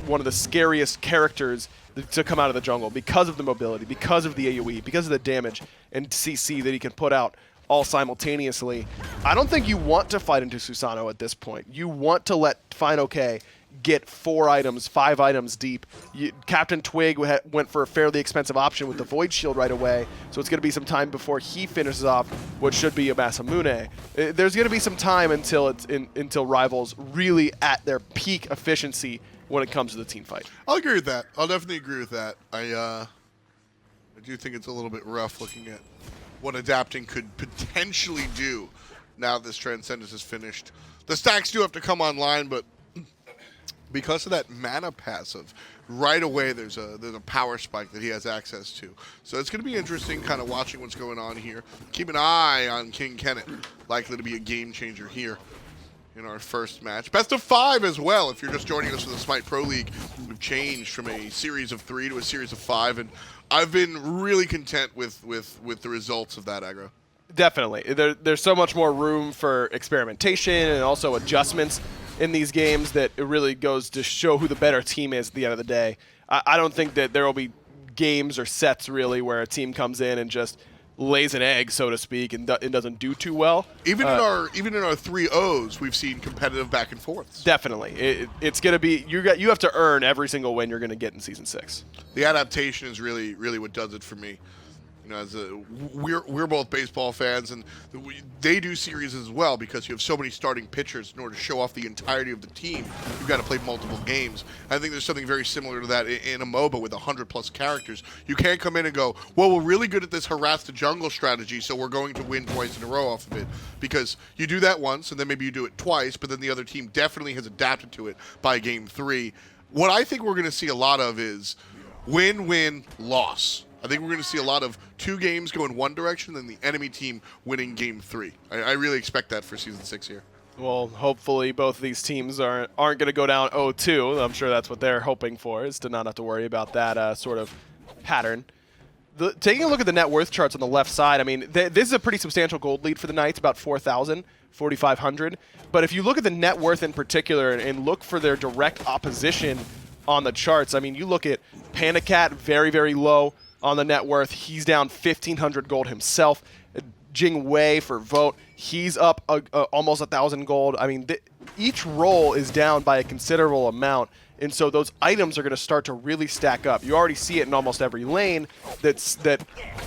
one of the scariest characters to come out of the jungle because of the mobility, because of the AoE, because of the damage and CC that he can put out all simultaneously. I don't think you want to fight into Susano at this point. You want to let Fineokay get 4 items, 5 items deep. CaptainTwig went for a fairly expensive option with the Void Shield right away, so it's going to be some time before he finishes off what should be a Masamune. There's going to be some time until until Rivals really at their peak efficiency when it comes to the team fight. I'll agree with that. I'll definitely agree with that. I do think it's a little bit rough looking at what adapting could potentially do now this Transcendence is finished. The stacks do have to come online, but because of that mana passive, right away there's a power spike that he has access to. So it's going to be interesting kind of watching what's going on here. Keep an eye on King Kenneth, likely to be a game changer here in our first match. Best of 5 as well. If you're just joining us for the Smite Pro League, we've changed from a series of 3 to a series of 5, and I've been really content with the results of that, Aggro. Definitely. There's so much more room for experimentation and also adjustments in these games that it really goes to show who the better team is at the end of the day. I don't think that there will be games or sets really where a team comes in and just lays an egg, so to speak, and it doesn't do too well. Even in our 3-0s, we've seen competitive back and forths. Definitely, it's going to be you have to earn every single win you're going to get in Season 6. The adaptation is really what does it for me. You know, we're both baseball fans, and they do series as well because you have so many starting pitchers. In order to show off the entirety of the team, you've got to play multiple games. I think there's something very similar to that in a MOBA with 100+ characters. You can't come in and go, well, we're really good at this harass the jungle strategy, so we're going to win twice in a row off of it. Because you do that once, and then maybe you do it twice, but then the other team definitely has adapted to it by game 3. What I think we're going to see a lot of is win-win-loss. I think we're going to see a lot of 2 games go in one direction, then the enemy team winning game 3. I really expect that for Season 6 here. Well, hopefully both of these teams aren't going to go down 0-2. I'm sure that's what they're hoping for, is to not have to worry about that sort of pattern. Taking a look at the net worth charts on the left side, I mean, this is a pretty substantial gold lead for the Knights, about 4,000, 4,500. But if you look at the net worth in particular and look for their direct opposition on the charts, I mean, you look at PandaCat, very, very low on the net worth. He's down 1,500 gold himself. Jing Wei for Vote, he's up almost 1,000 gold. I mean, each role is down by a considerable amount, and so those items are going to start to really stack up. You already see it in almost every lane that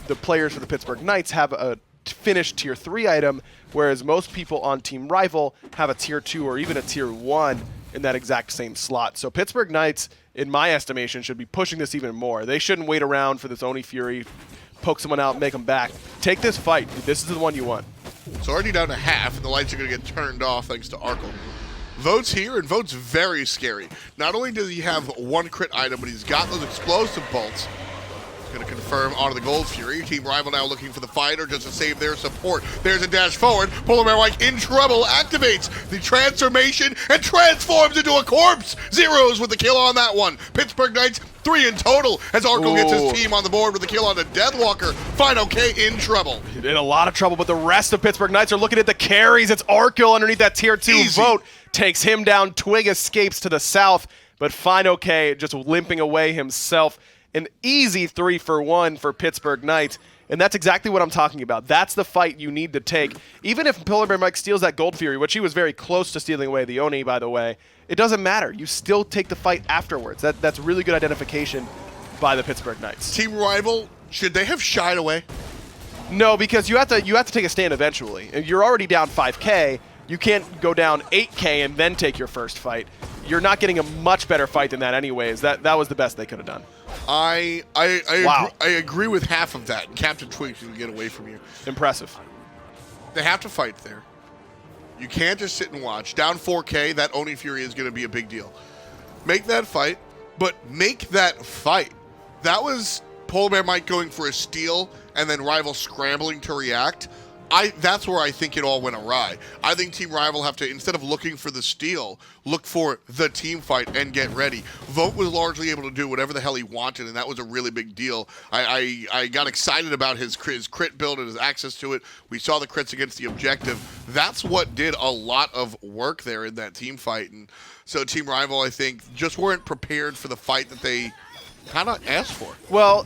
the players for the Pittsburgh Knights have a finished tier 3 item, whereas most people on Team Rival have a tier 2 or even a tier 1 in that exact same slot. So Pittsburgh Knights, in my estimation, should be pushing this even more. They shouldn't wait around for this Oni Fury, poke someone out, make them back. Take this fight. This is the one you want. It's already down to half, and the lights are going to get turned off thanks to Arkyll. Vote's here, and Vote's very scary. Not only does he have 1 crit item, but he's got those explosive bolts. Going to confirm onto the Gold Fury. Team Rival now looking for the fighter just to save their support. There's a dash forward. PolarBearMike in trouble. Activates the transformation and transforms into a corpse. Zyrhoes with the kill on that one. Pittsburgh Knights 3 in total as Arkyll gets his team on the board with the kill on the Deathwalker. Fineokay in trouble. In a lot of trouble, but the rest of Pittsburgh Knights are looking at the carries. It's Arkyll underneath that tier 2 Vote. Takes him down. Twig escapes to the south, but Fineokay just limping away himself. An easy 3-for-1 for Pittsburgh Knights, and that's exactly what I'm talking about. That's the fight you need to take. Even if PolarBearMike steals that Gold Fury, which he was very close to stealing away the Oni, by the way, it doesn't matter. You still take the fight afterwards. That's really good identification by the Pittsburgh Knights. Team Rival, should they have shied away? No, because you have to take a stand eventually. You're already down 5K. You can't go down 8K and then take your first fight. You're not getting a much better fight than that anyways. That was the best they could have done. I Wow. agree with half of that. CaptainTwig can get away from you. Impressive. They have to fight there. You can't just sit and watch. Down 4K, that Oni Fury is going to be a big deal. Make that fight, but make that fight. That was PolarBearMike going for a steal and then Rival scrambling to react. That's where I think it all went awry. I think Team Rival have to, instead of looking for the steal, look for the team fight and get ready. Vote was largely able to do whatever the hell he wanted, and that was a really big deal. I got excited about his crit build and his access to it. We saw the crits against the objective. That's what did a lot of work there in that team fight. And so Team Rival, I think, just weren't prepared for the fight that they kind of asked for. Well,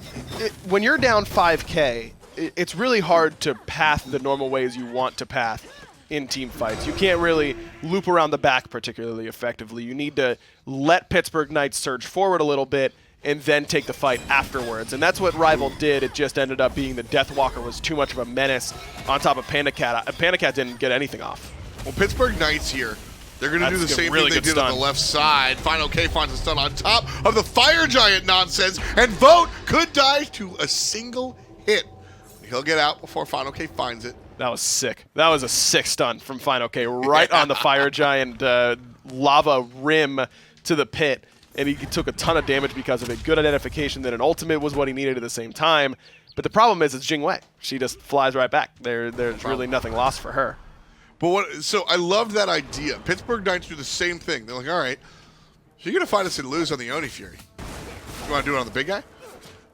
when you're down 5K, it's really hard to path the normal ways you want to path in team fights. You can't really loop around the back particularly effectively. You need to let Pittsburgh Knights surge forward a little bit and then take the fight afterwards. And that's what Rival did. It just ended up being the Deathwalker was too much of a menace on top of PandaCat. PandaCat didn't get anything off. Well, Pittsburgh Knights here, they're going to do the same thing they did on the left side. Fineokay finds a stun on top of the Fire Giant nonsense, and Vote could die to a single hit. He'll get out before Fineokay finds it. That was sick. That was a sick stun from Fineokay right on the Fire Giant lava rim to the pit, and he took a ton of damage because of it. Good identification that an ultimate was what he needed at the same time, but the problem is it's Jingwei. She just flies right back. There's really nothing lost for her. But so I loved that idea. Pittsburgh Knights do the same thing. They're like, all right, so you're going to fight us and lose on the Oni Fury. You want to do it on the big guy?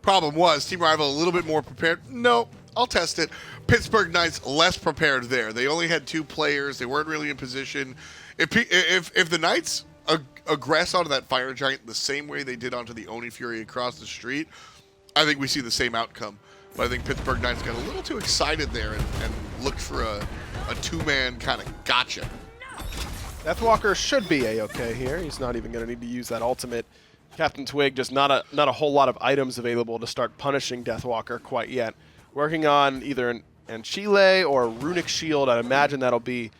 Problem was, Team Rival a little bit more prepared. No, I'll test it. Pittsburgh Knights less prepared there. They only had 2 players. They weren't really in position. If the Knights aggress onto that Fire Giant the same way they did onto the Oni Fury across the street, I think we see the same outcome. But I think Pittsburgh Knights got a little too excited there and looked for a 2-man kind of gotcha. Deathwalker should be A-okay here. He's not even going to need to use that ultimate. CaptainTwig, just not a whole lot of items available to start punishing Deathwalker quite yet. Working on either an Anchile or a Runic Shield. I'd imagine that'll be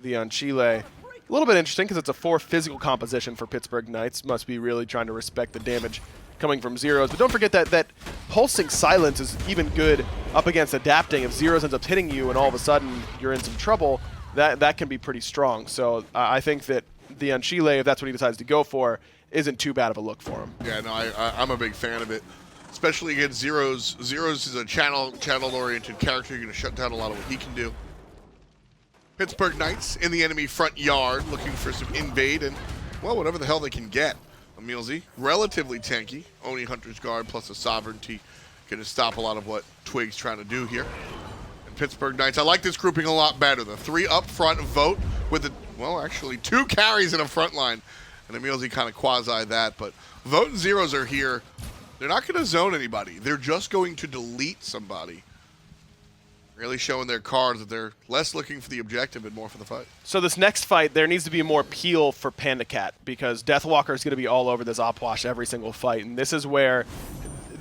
the Anchile. A little bit interesting because it's a 4 physical composition for Pittsburgh Knights. Must be really trying to respect the damage coming from Zyrhoes. But don't forget that pulsing silence is even good up against adapting. If Zyrhoes ends up hitting you and all of a sudden you're in some trouble, that can be pretty strong. So I think that the Anchile, if that's what he decides to go for, isn't too bad of a look for him. Yeah, no, I'm a big fan of it, especially against Zyrhoes. Zyrhoes is a channel-oriented character. You're going to shut down a lot of what he can do. Pittsburgh Knights in the enemy front yard looking for some invade and, well, whatever the hell they can get. EmilZy, relatively tanky. Oni Hunter's Guard plus a Sovereignty going to stop a lot of what Twig's trying to do here. And Pittsburgh Knights, I like this grouping a lot better. The 3 up front Vote with the, well, actually 2 carries in a front line. And EmilZy kind of quasi that, but Vote and Zyrhoes are here. They're not going to zone anybody. They're just going to delete somebody. Really showing their cards that they're less looking for the objective and more for the fight. So this next fight, there needs to be more peel for PandaCat because Deathwalker is going to be all over this Opwash every single fight, and this is where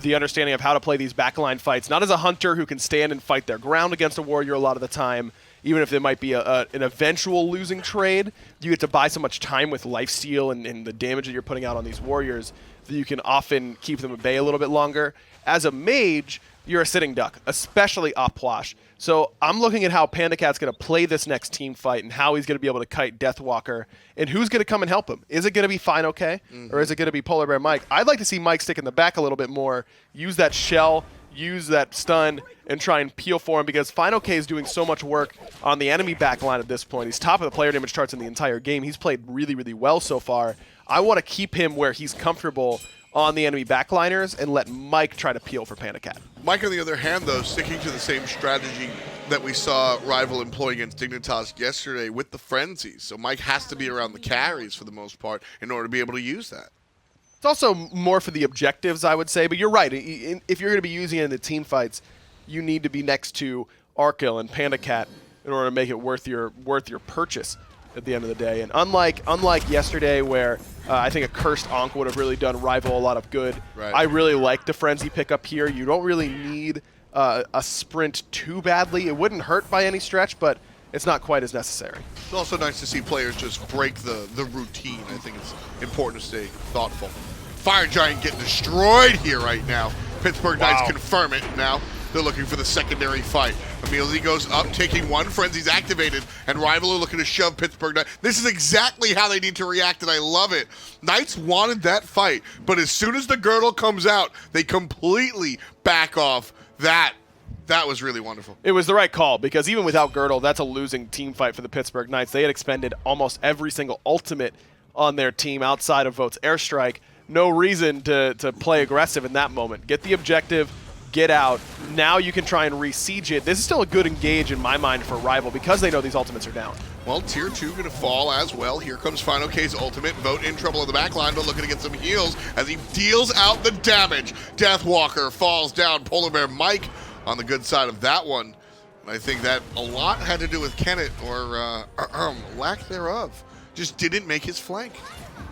the understanding of how to play these backline fights, not as a hunter who can stand and fight their ground against a warrior a lot of the time, even if there might be an eventual losing trade, you get to buy so much time with lifesteal and the damage that you're putting out on these warriors that you can often keep them at bay a little bit longer. As a mage, you're a sitting duck, especially Opwash. So I'm looking at how PandaCat's going to play this next team fight and how he's going to be able to kite Deathwalker and who's going to come and help him. Is it going to be Fineokay or is it going to be PolarBearMike? I'd like to see Mike stick in the back a little bit more, use that shell, use that stun, and try and peel for him because Fineokay is doing so much work on the enemy backline at this point. He's top of the player damage charts in the entire game. He's played really, really well so far. I want to keep him where he's comfortable on the enemy backliners and let Mike try to peel for PandaCat. Mike, on the other hand, though, sticking to the same strategy that we saw Rival employ against Dignitas yesterday with the frenzies. So Mike has to be around the carries for the most part in order to be able to use that. It's also more for the objectives, I would say, but you're right. If you're going to be using it in the team fights, you need to be next to Arkyll and PandaCat in order to make it worth your purchase at the end of the day. And unlike yesterday where I think a Cursed Ankh would have really done Rival a lot of good, right. I really like the Frenzy pickup here. You don't really need a sprint too badly. It wouldn't hurt by any stretch, but it's not quite as necessary. It's also nice to see players just break the routine. I think it's important to stay thoughtful. Fire Giant getting destroyed here right now. Pittsburgh Knights confirm it now. They're looking for the secondary fight. EmilZy goes up, taking one. Frenzy's activated, and Rival are looking to shove Pittsburgh Knights. This is exactly how they need to react, and I love it. Knights wanted that fight, but as soon as the girdle comes out, they completely back off. That was really wonderful. It was the right call, because even without girdle, that's a losing team fight for the Pittsburgh Knights. They had expended almost every single ultimate on their team outside of Vote's airstrike. No reason to play aggressive in that moment. Get the objective, get out. Now you can try and re-siege it. This is still a good engage in my mind for Rival because they know these ultimates are down. Well, Tier 2 going to fall as well. Here comes Fineokay's ultimate. Vote in trouble in the back line, but looking to get some heals as he deals out the damage. Deathwalker falls down. PolarBearMike on the good side of that one. And I think that a lot had to do with Kenneth, or lack thereof. Just didn't make his flank.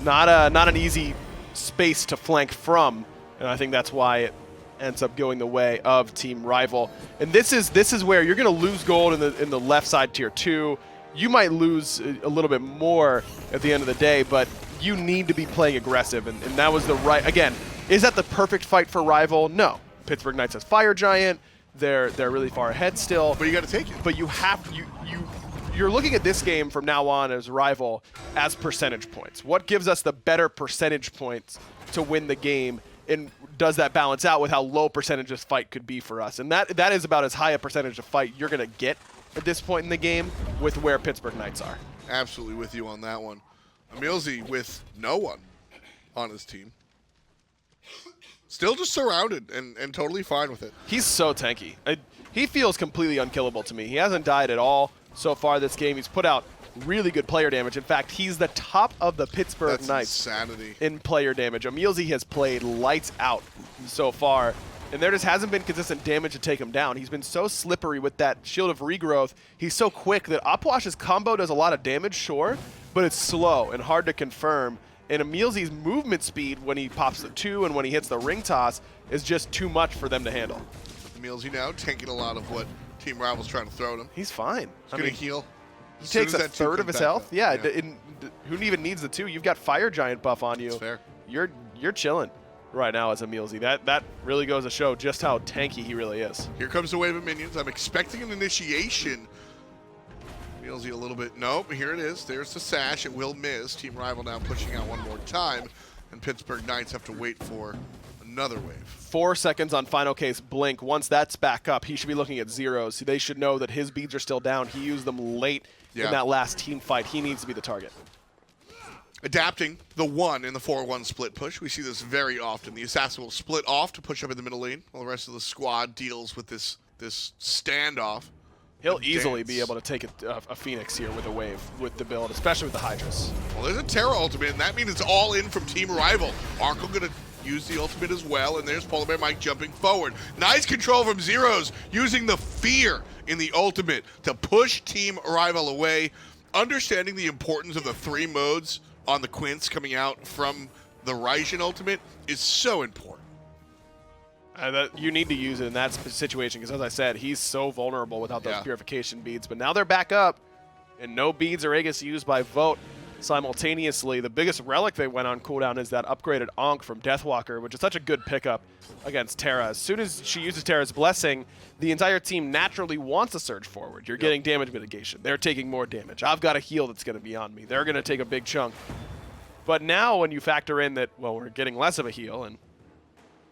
Not an easy space to flank from, and I think that's why it ends up going the way of Team Rival. And this is where you're going to lose gold in the left side Tier 2. You might lose a little bit more at the end of the day, but you need to be playing aggressive, and that was the right. Again, is that the perfect fight for Rival? No. Pittsburgh Knights has Fire Giant. They're really far ahead still. But you got to take it. But you're looking at this game from now on as Rival as percentage points. What gives us the better percentage points to win the game, and does that balance out with how low percentage this fight could be for us? And that is about as high a percentage of fight you're going to get at this point in the game with where Pittsburgh Knights are. Absolutely with you on that one. EmilZy with no one on his team. Still just surrounded and totally fine with it. He's so tanky. He feels completely unkillable to me. He hasn't died at all so far this game. He's put out really good player damage. In fact, he's the top of the Pittsburgh Knights insanity in player damage. EmilZy has played lights out so far, and there just hasn't been consistent damage to take him down. He's been so slippery with that Shield of Regrowth. He's so quick that Opwash's combo does a lot of damage, sure, but it's slow and hard to confirm. And EmilZy's movement speed when he pops the 2 and when he hits the ring toss is just too much for them to handle. EmilZy now taking a lot of what Team Rival's trying to throw at him. He's fine. He's going to heal. He takes a third of his health. Yeah, who even needs the 2? You've got Fire Giant buff on you. That's fair. You're chilling right now as EmilZy. That really goes to show just how tanky he really is. Here comes the wave of minions. I'm expecting an initiation. EmilZy a little bit. Nope, here it is. There's the sash. It will miss. Team Rival now pushing out one more time, and Pittsburgh Knights have to wait for another wave. 4 seconds on Fineokay's blink. Once that's back up, he should be looking at Zyrhoes. They should know that his beads are still down. He used them late in that last team fight. He needs to be the target. Adapting the 1 in the 4-1 split push. We see this very often. The assassin will split off to push up in the middle lane, while the rest of the squad deals with this standoff. He'll easily be able to take a Phoenix here with a wave, with the build, especially with the Hydras. Well, there's a Terra ultimate, and that means it's all in from Team Rival. Arkyll going to use the ultimate as well, and there's PolarBearMike jumping forward. Nice control from Zyrhoes, using the fear in the ultimate to push Team Rival away. Understanding the importance of the 3 modes on the Quince coming out from the Raijin ultimate is so important. You need to use it in that situation because, as I said, he's so vulnerable without those purification beads. But now they're back up, and no beads are Aegis used by Vote simultaneously. The biggest relic they went on cooldown is that upgraded Ankh from Deathwalker, which is such a good pickup against Terra. As soon as she uses Terra's Blessing, the entire team naturally wants to surge forward. You're getting damage mitigation. They're taking more damage. I've got a heal that's going to be on me. They're going to take a big chunk. But now when you factor in that, well, we're getting less of a heal,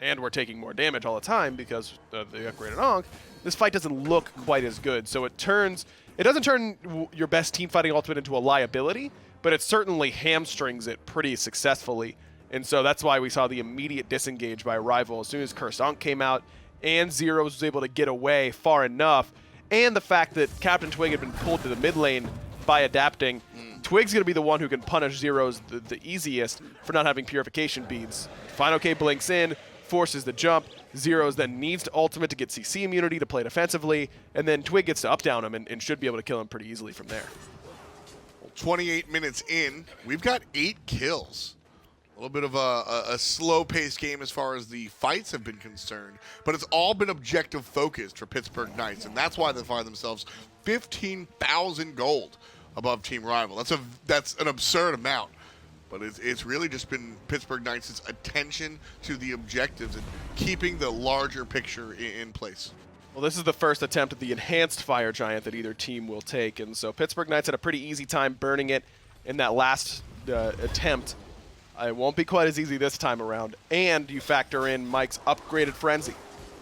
and we're taking more damage all the time because of the upgraded Ankh, this fight doesn't look quite as good. So it doesn't turn your best team fighting ultimate into a liability, but it certainly hamstrings it pretty successfully. And so that's why we saw the immediate disengage by Rival as soon as Cursed Ankh came out, and Zyrhoes was able to get away far enough, and the fact that CaptainTwig had been pulled to the mid lane by adapting. Twig's going to be the one who can punish Zyrhoes the easiest for not having purification beads. Fineokay blinks in, forces the jump. Zyrhoes then needs to ultimate to get CC immunity to play defensively, and then Twig gets to up down him and should be able to kill him pretty easily from there. 28 minutes in, we've got 8 kills. A little bit of a slow-paced game as far as the fights have been concerned, but it's all been objective-focused for Pittsburgh Knights, and that's why they find themselves 15,000 gold above Team Rival. That's an absurd amount. But it's really just been Pittsburgh Knights' attention to the objectives and keeping the larger picture in place. Well, this is the first attempt at the enhanced Fire Giant that either team will take, and so Pittsburgh Knights had a pretty easy time burning it in that last attempt. It won't be quite as easy this time around, and you factor in Mike's upgraded Frenzy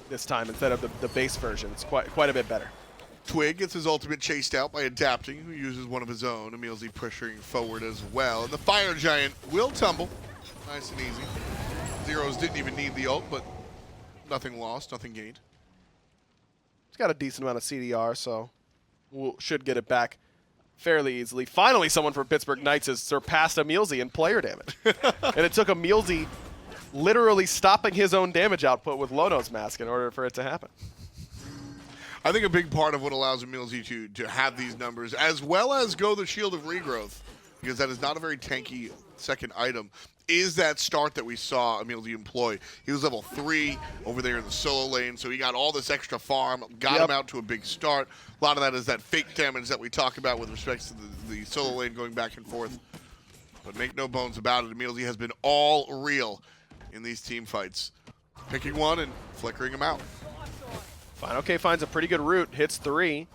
this time instead of the base version. It's quite a bit better. Twig gets his ultimate chased out by adapting, who uses one of his own. EmilZy pushing forward as well. And the Fire Giant will tumble. Nice and easy. Zyrhoes didn't even need the ult, but nothing lost, nothing gained. He's got a decent amount of CDR, so should get it back fairly easily. Finally, someone from Pittsburgh Knights has surpassed EmilZy in player damage. And it took EmilZy literally stopping his own damage output with Lono's Mask in order for it to happen. I think a big part of what allows EmilZy to have these numbers, as well as go the Shield of Regrowth, because that is not a very tanky second item, is that start that we saw EmilZy employ. He was level 3 over there in the solo lane, so he got all this extra farm, got him out to a big start. A lot of that is that fake damage that we talk about with respect to the solo lane going back and forth. But make no bones about it, EmilZy has been all real in these team fights. Picking one and flickering him out. Fineokay finds a pretty good route, hits 3.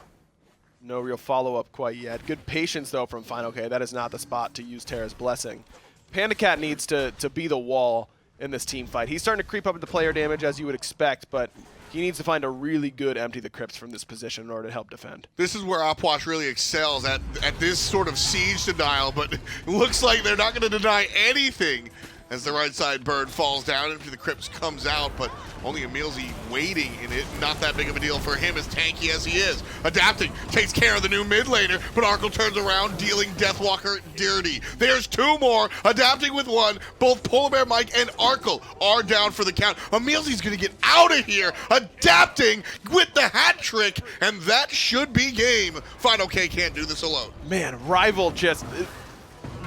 No real follow-up quite yet. Good patience, though, from Fineokay. That is not the spot to use Terra's Blessing. PandaCat needs to be the wall in this team fight. He's starting to creep up into player damage, as you would expect, but he needs to find a really good empty the crypts from this position in order to help defend. This is where Opwash really excels at this sort of siege denial, but it looks like they're not going to deny anything as the right side bird falls down. Empty the crypts comes out, but only EmilZy waiting in it. Not that big of a deal for him, as tanky as he is. Adapting, takes care of the new mid laner, but Arkyll turns around, dealing Deathwalker dirty. There's 2 more, adapting with 1. Both PolarBearMike and Arkyll are down for the count. EmilZy's gonna get out of here, adapting with the hat trick, and that should be game. Fineokay can't do this alone. Man, Rival just...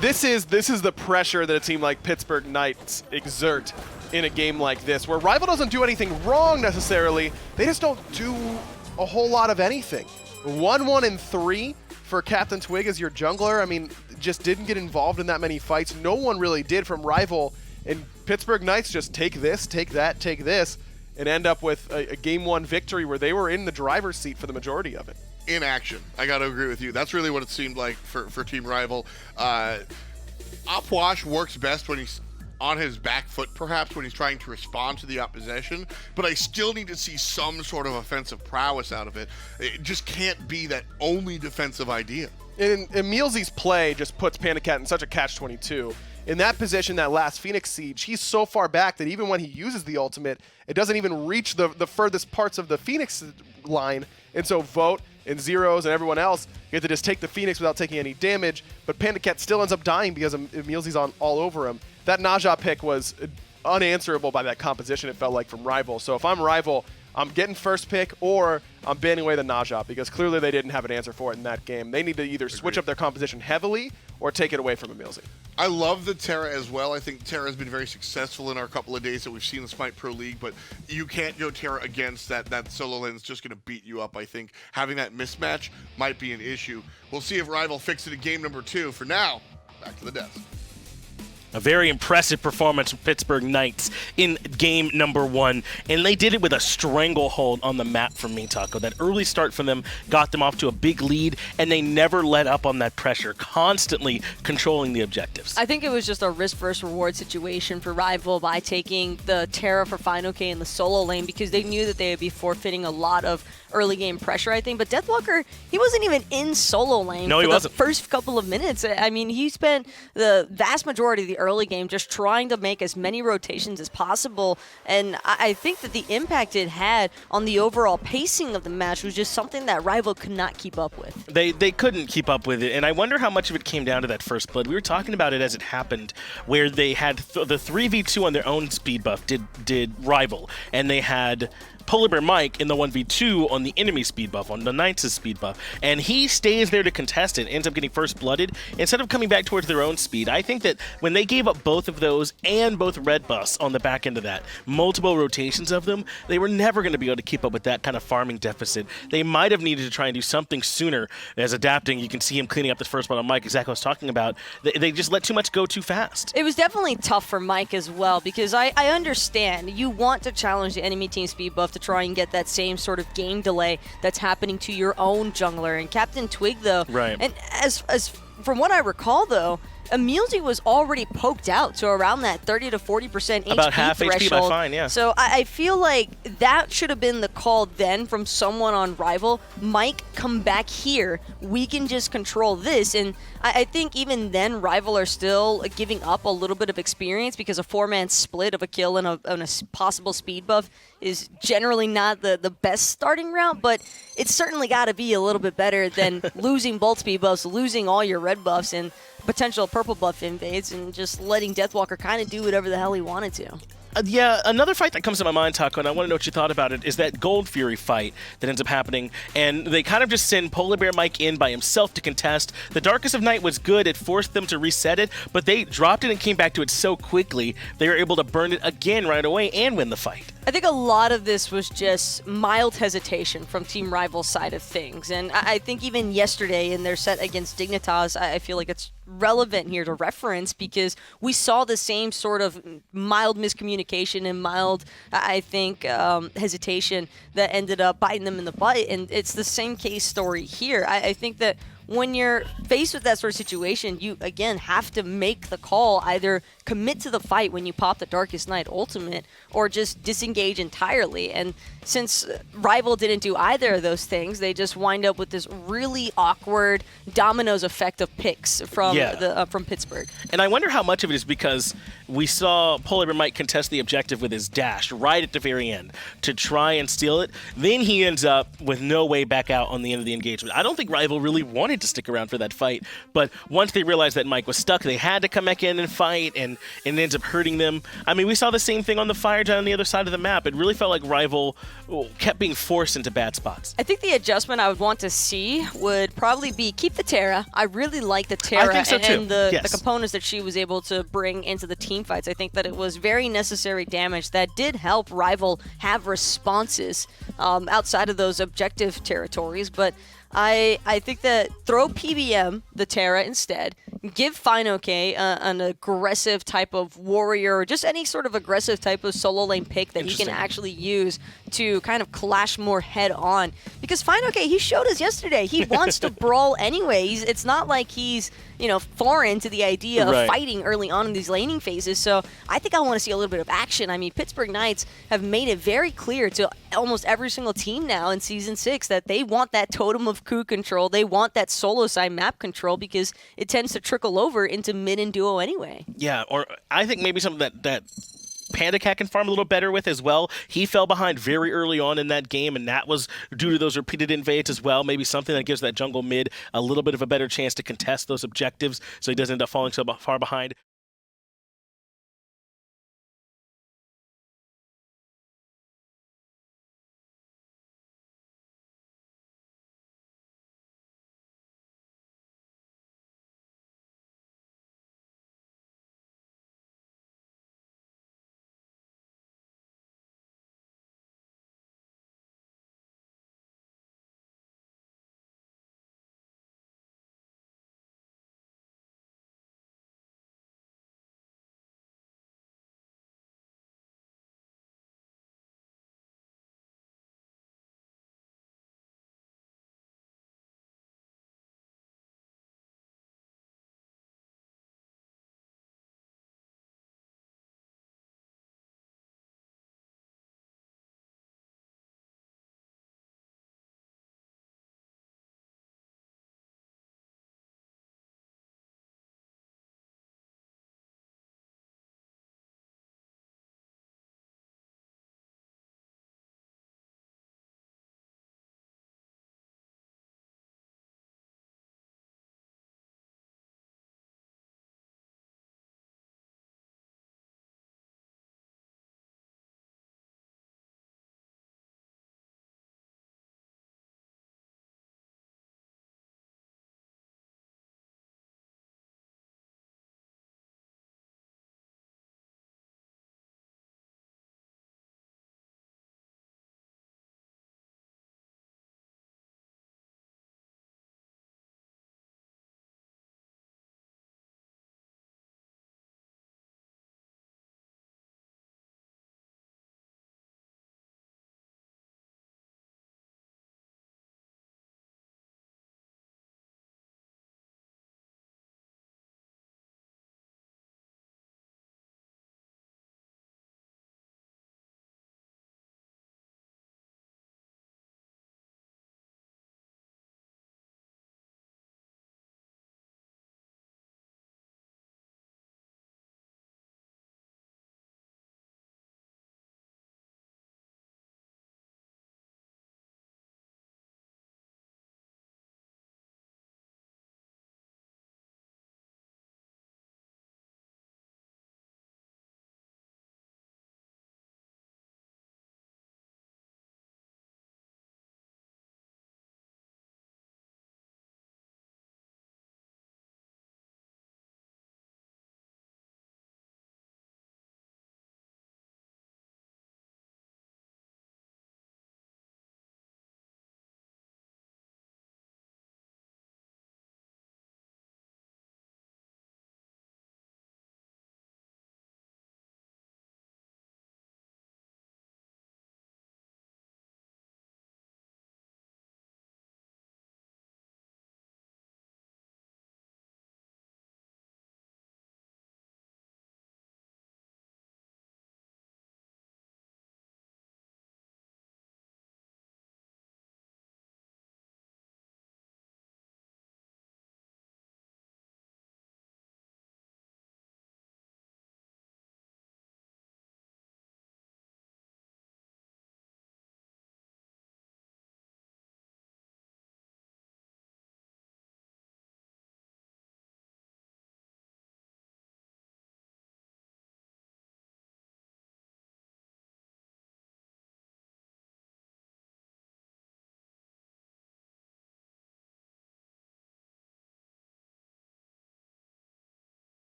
This is the pressure that a team like Pittsburgh Knights exert in a game like this, where Rival doesn't do anything wrong necessarily. They just don't do a whole lot of anything. 1-1 and 3 for CaptainTwig as your jungler. I mean, just didn't get involved in that many fights. No one really did from Rival. And Pittsburgh Knights just take this, take that, take this, and end up with a Game 1 victory where they were in the driver's seat for the majority of it. In action. I got to agree with you. That's really what it seemed like for Team Rival. Opwash works best when he's on his back foot, perhaps, when he's trying to respond to the opposition, but I still need to see some sort of offensive prowess out of it. It just can't be that only defensive idea. And EmilZy's play just puts PandaCat in such a catch-22. In that position, that last Phoenix Siege, he's so far back that even when he uses the ultimate, it doesn't even reach the furthest parts of the Phoenix line. And so Vote and Zyrhoes and everyone else get to just take the Phoenix without taking any damage, but PandaCat still ends up dying because EmilZy's on all over him. That Naja pick was unanswerable by that composition, it felt like, from Rival. So if I'm Rival, I'm getting first pick or I'm banning away the Naja, because clearly they didn't have an answer for it in that game. They need to either switch up their composition heavily or take it away from EmilZy. I love the Terra as well. I think Terra has been very successful in our couple of days that we've seen the Smite Pro League, but you can't go Terra against that solo lane. It's just going to beat you up, I think. Having that mismatch might be an issue. We'll see if Rival fix it in game number 2. For now, back to the desk. A very impressive performance from Pittsburgh Knights in game number 1, and they did it with a stranglehold on the map from me, Taco. That early start from them got them off to a big lead, and they never let up on that pressure, constantly controlling the objectives. I think it was just a risk versus reward situation for Rival by taking the Terra for Fineokay in the solo lane, because they knew that they would be forfeiting a lot of early game pressure, I think. But Deathwalker, he wasn't even in solo lane for the first couple of minutes. I mean, he spent the vast majority of the early game just trying to make as many rotations as possible, and I think that the impact it had on the overall pacing of the match was just something that Rival could not keep up with. They couldn't keep up with it, and I wonder how much of it came down to that first blood. We were talking about it as it happened, where they had the 3v2 on their own speed buff did Rival, and they had PolarBearMike in the 1v2 on the enemy speed buff, on the Knights' speed buff, and he stays there to contest it, ends up getting first blooded instead of coming back towards their own speed. I think that when they gave up both of those and both red buffs on the back end of that. Multiple rotations of them. They were never going to be able to keep up with that kind of farming deficit. They might have needed to try and do something sooner. As adapting, you can see him cleaning up the first one on Mike, exactly what I was talking about. They just let too much go too fast. It was definitely tough for Mike as well, because I understand you want to challenge the enemy team speed buff to try and get that same sort of game delay that's happening to your own jungler. And CaptainTwig, though, right. And as from what I recall, though, EmilZy was already poked out to around that 30 to 40% About HP half threshold. HP by Fine, yeah. So I feel like that should have been the call then from someone on Rival. Mike, come back here. We can just control this. And I think even then, Rival are still giving up a little bit of experience because a 4-man split of a kill and a possible speed buff is generally not the best starting route, but it's certainly got to be a little bit better than losing both speed buffs, losing all your red buffs, and potential purple buff invades, and just letting Deathwalker kind of do whatever the hell he wanted to. Yeah, another fight that comes to my mind, Taco, and I want to know what you thought about it, is that Gold Fury fight that ends up happening, and they kind of just send PolarBearMike in by himself to contest. The Darkest of Night was good. It forced them to reset it, but they dropped it and came back to it so quickly, they were able to burn it again right away and win the fight. I think a lot of this was just mild hesitation from Team Rival's side of things. And I think even yesterday in their set against Dignitas, I feel like it's relevant here to reference because we saw the same sort of mild miscommunication and mild, I think, hesitation that ended up biting them in the butt. And it's the same case story here. I think that when you're faced with that sort of situation, you, again, have to make the call, either commit to the fight when you pop the Darkest Night ultimate or just disengage entirely. And since Rival didn't do either of those things, they just wind up with this really awkward dominoes effect of picks from from Pittsburgh. And I wonder how much of it is because we saw PolarBearMike contest the objective with his dash right at the very end to try and steal it. Then he ends up with no way back out on the end of the engagement. I don't think Rival really wanted to stick around for that fight, but once they realized that Mike was stuck, they had to come back in and fight, and it ends up hurting them. I mean, we saw the same thing on the Fire Giant on the other side of the map. It really felt like Rival kept being forced into bad spots. I think the adjustment I would want to see would probably be keep the Terra. I really like the Terra and the components that she was able to bring into the team fights. I think that it was very necessary damage that did help Rival have responses outside of those objective territories, but I think that throw PBM, the Terra, instead. Give Fineokay an aggressive type of warrior, or just any sort of aggressive type of solo lane pick that he can actually use to kind of clash more head on. Because Fineokay, he showed us yesterday, he wants to brawl anyways. It's not like he's, you know, foreign to the idea of fighting early on in these laning phases. So I think I want to see a little bit of action. I mean, Pittsburgh Knights have made it very clear to almost every single team now in Season 6 that they want that Totem of Coup control. They want that solo side map control because it tends to trickle over into mid and duo anyway. Yeah, or I think maybe something that PandaCat can farm a little better with as well. He fell behind very early on in that game, and that was due to those repeated invades as well. Maybe something that gives that jungle mid a little bit of a better chance to contest those objectives so he doesn't end up falling so far behind.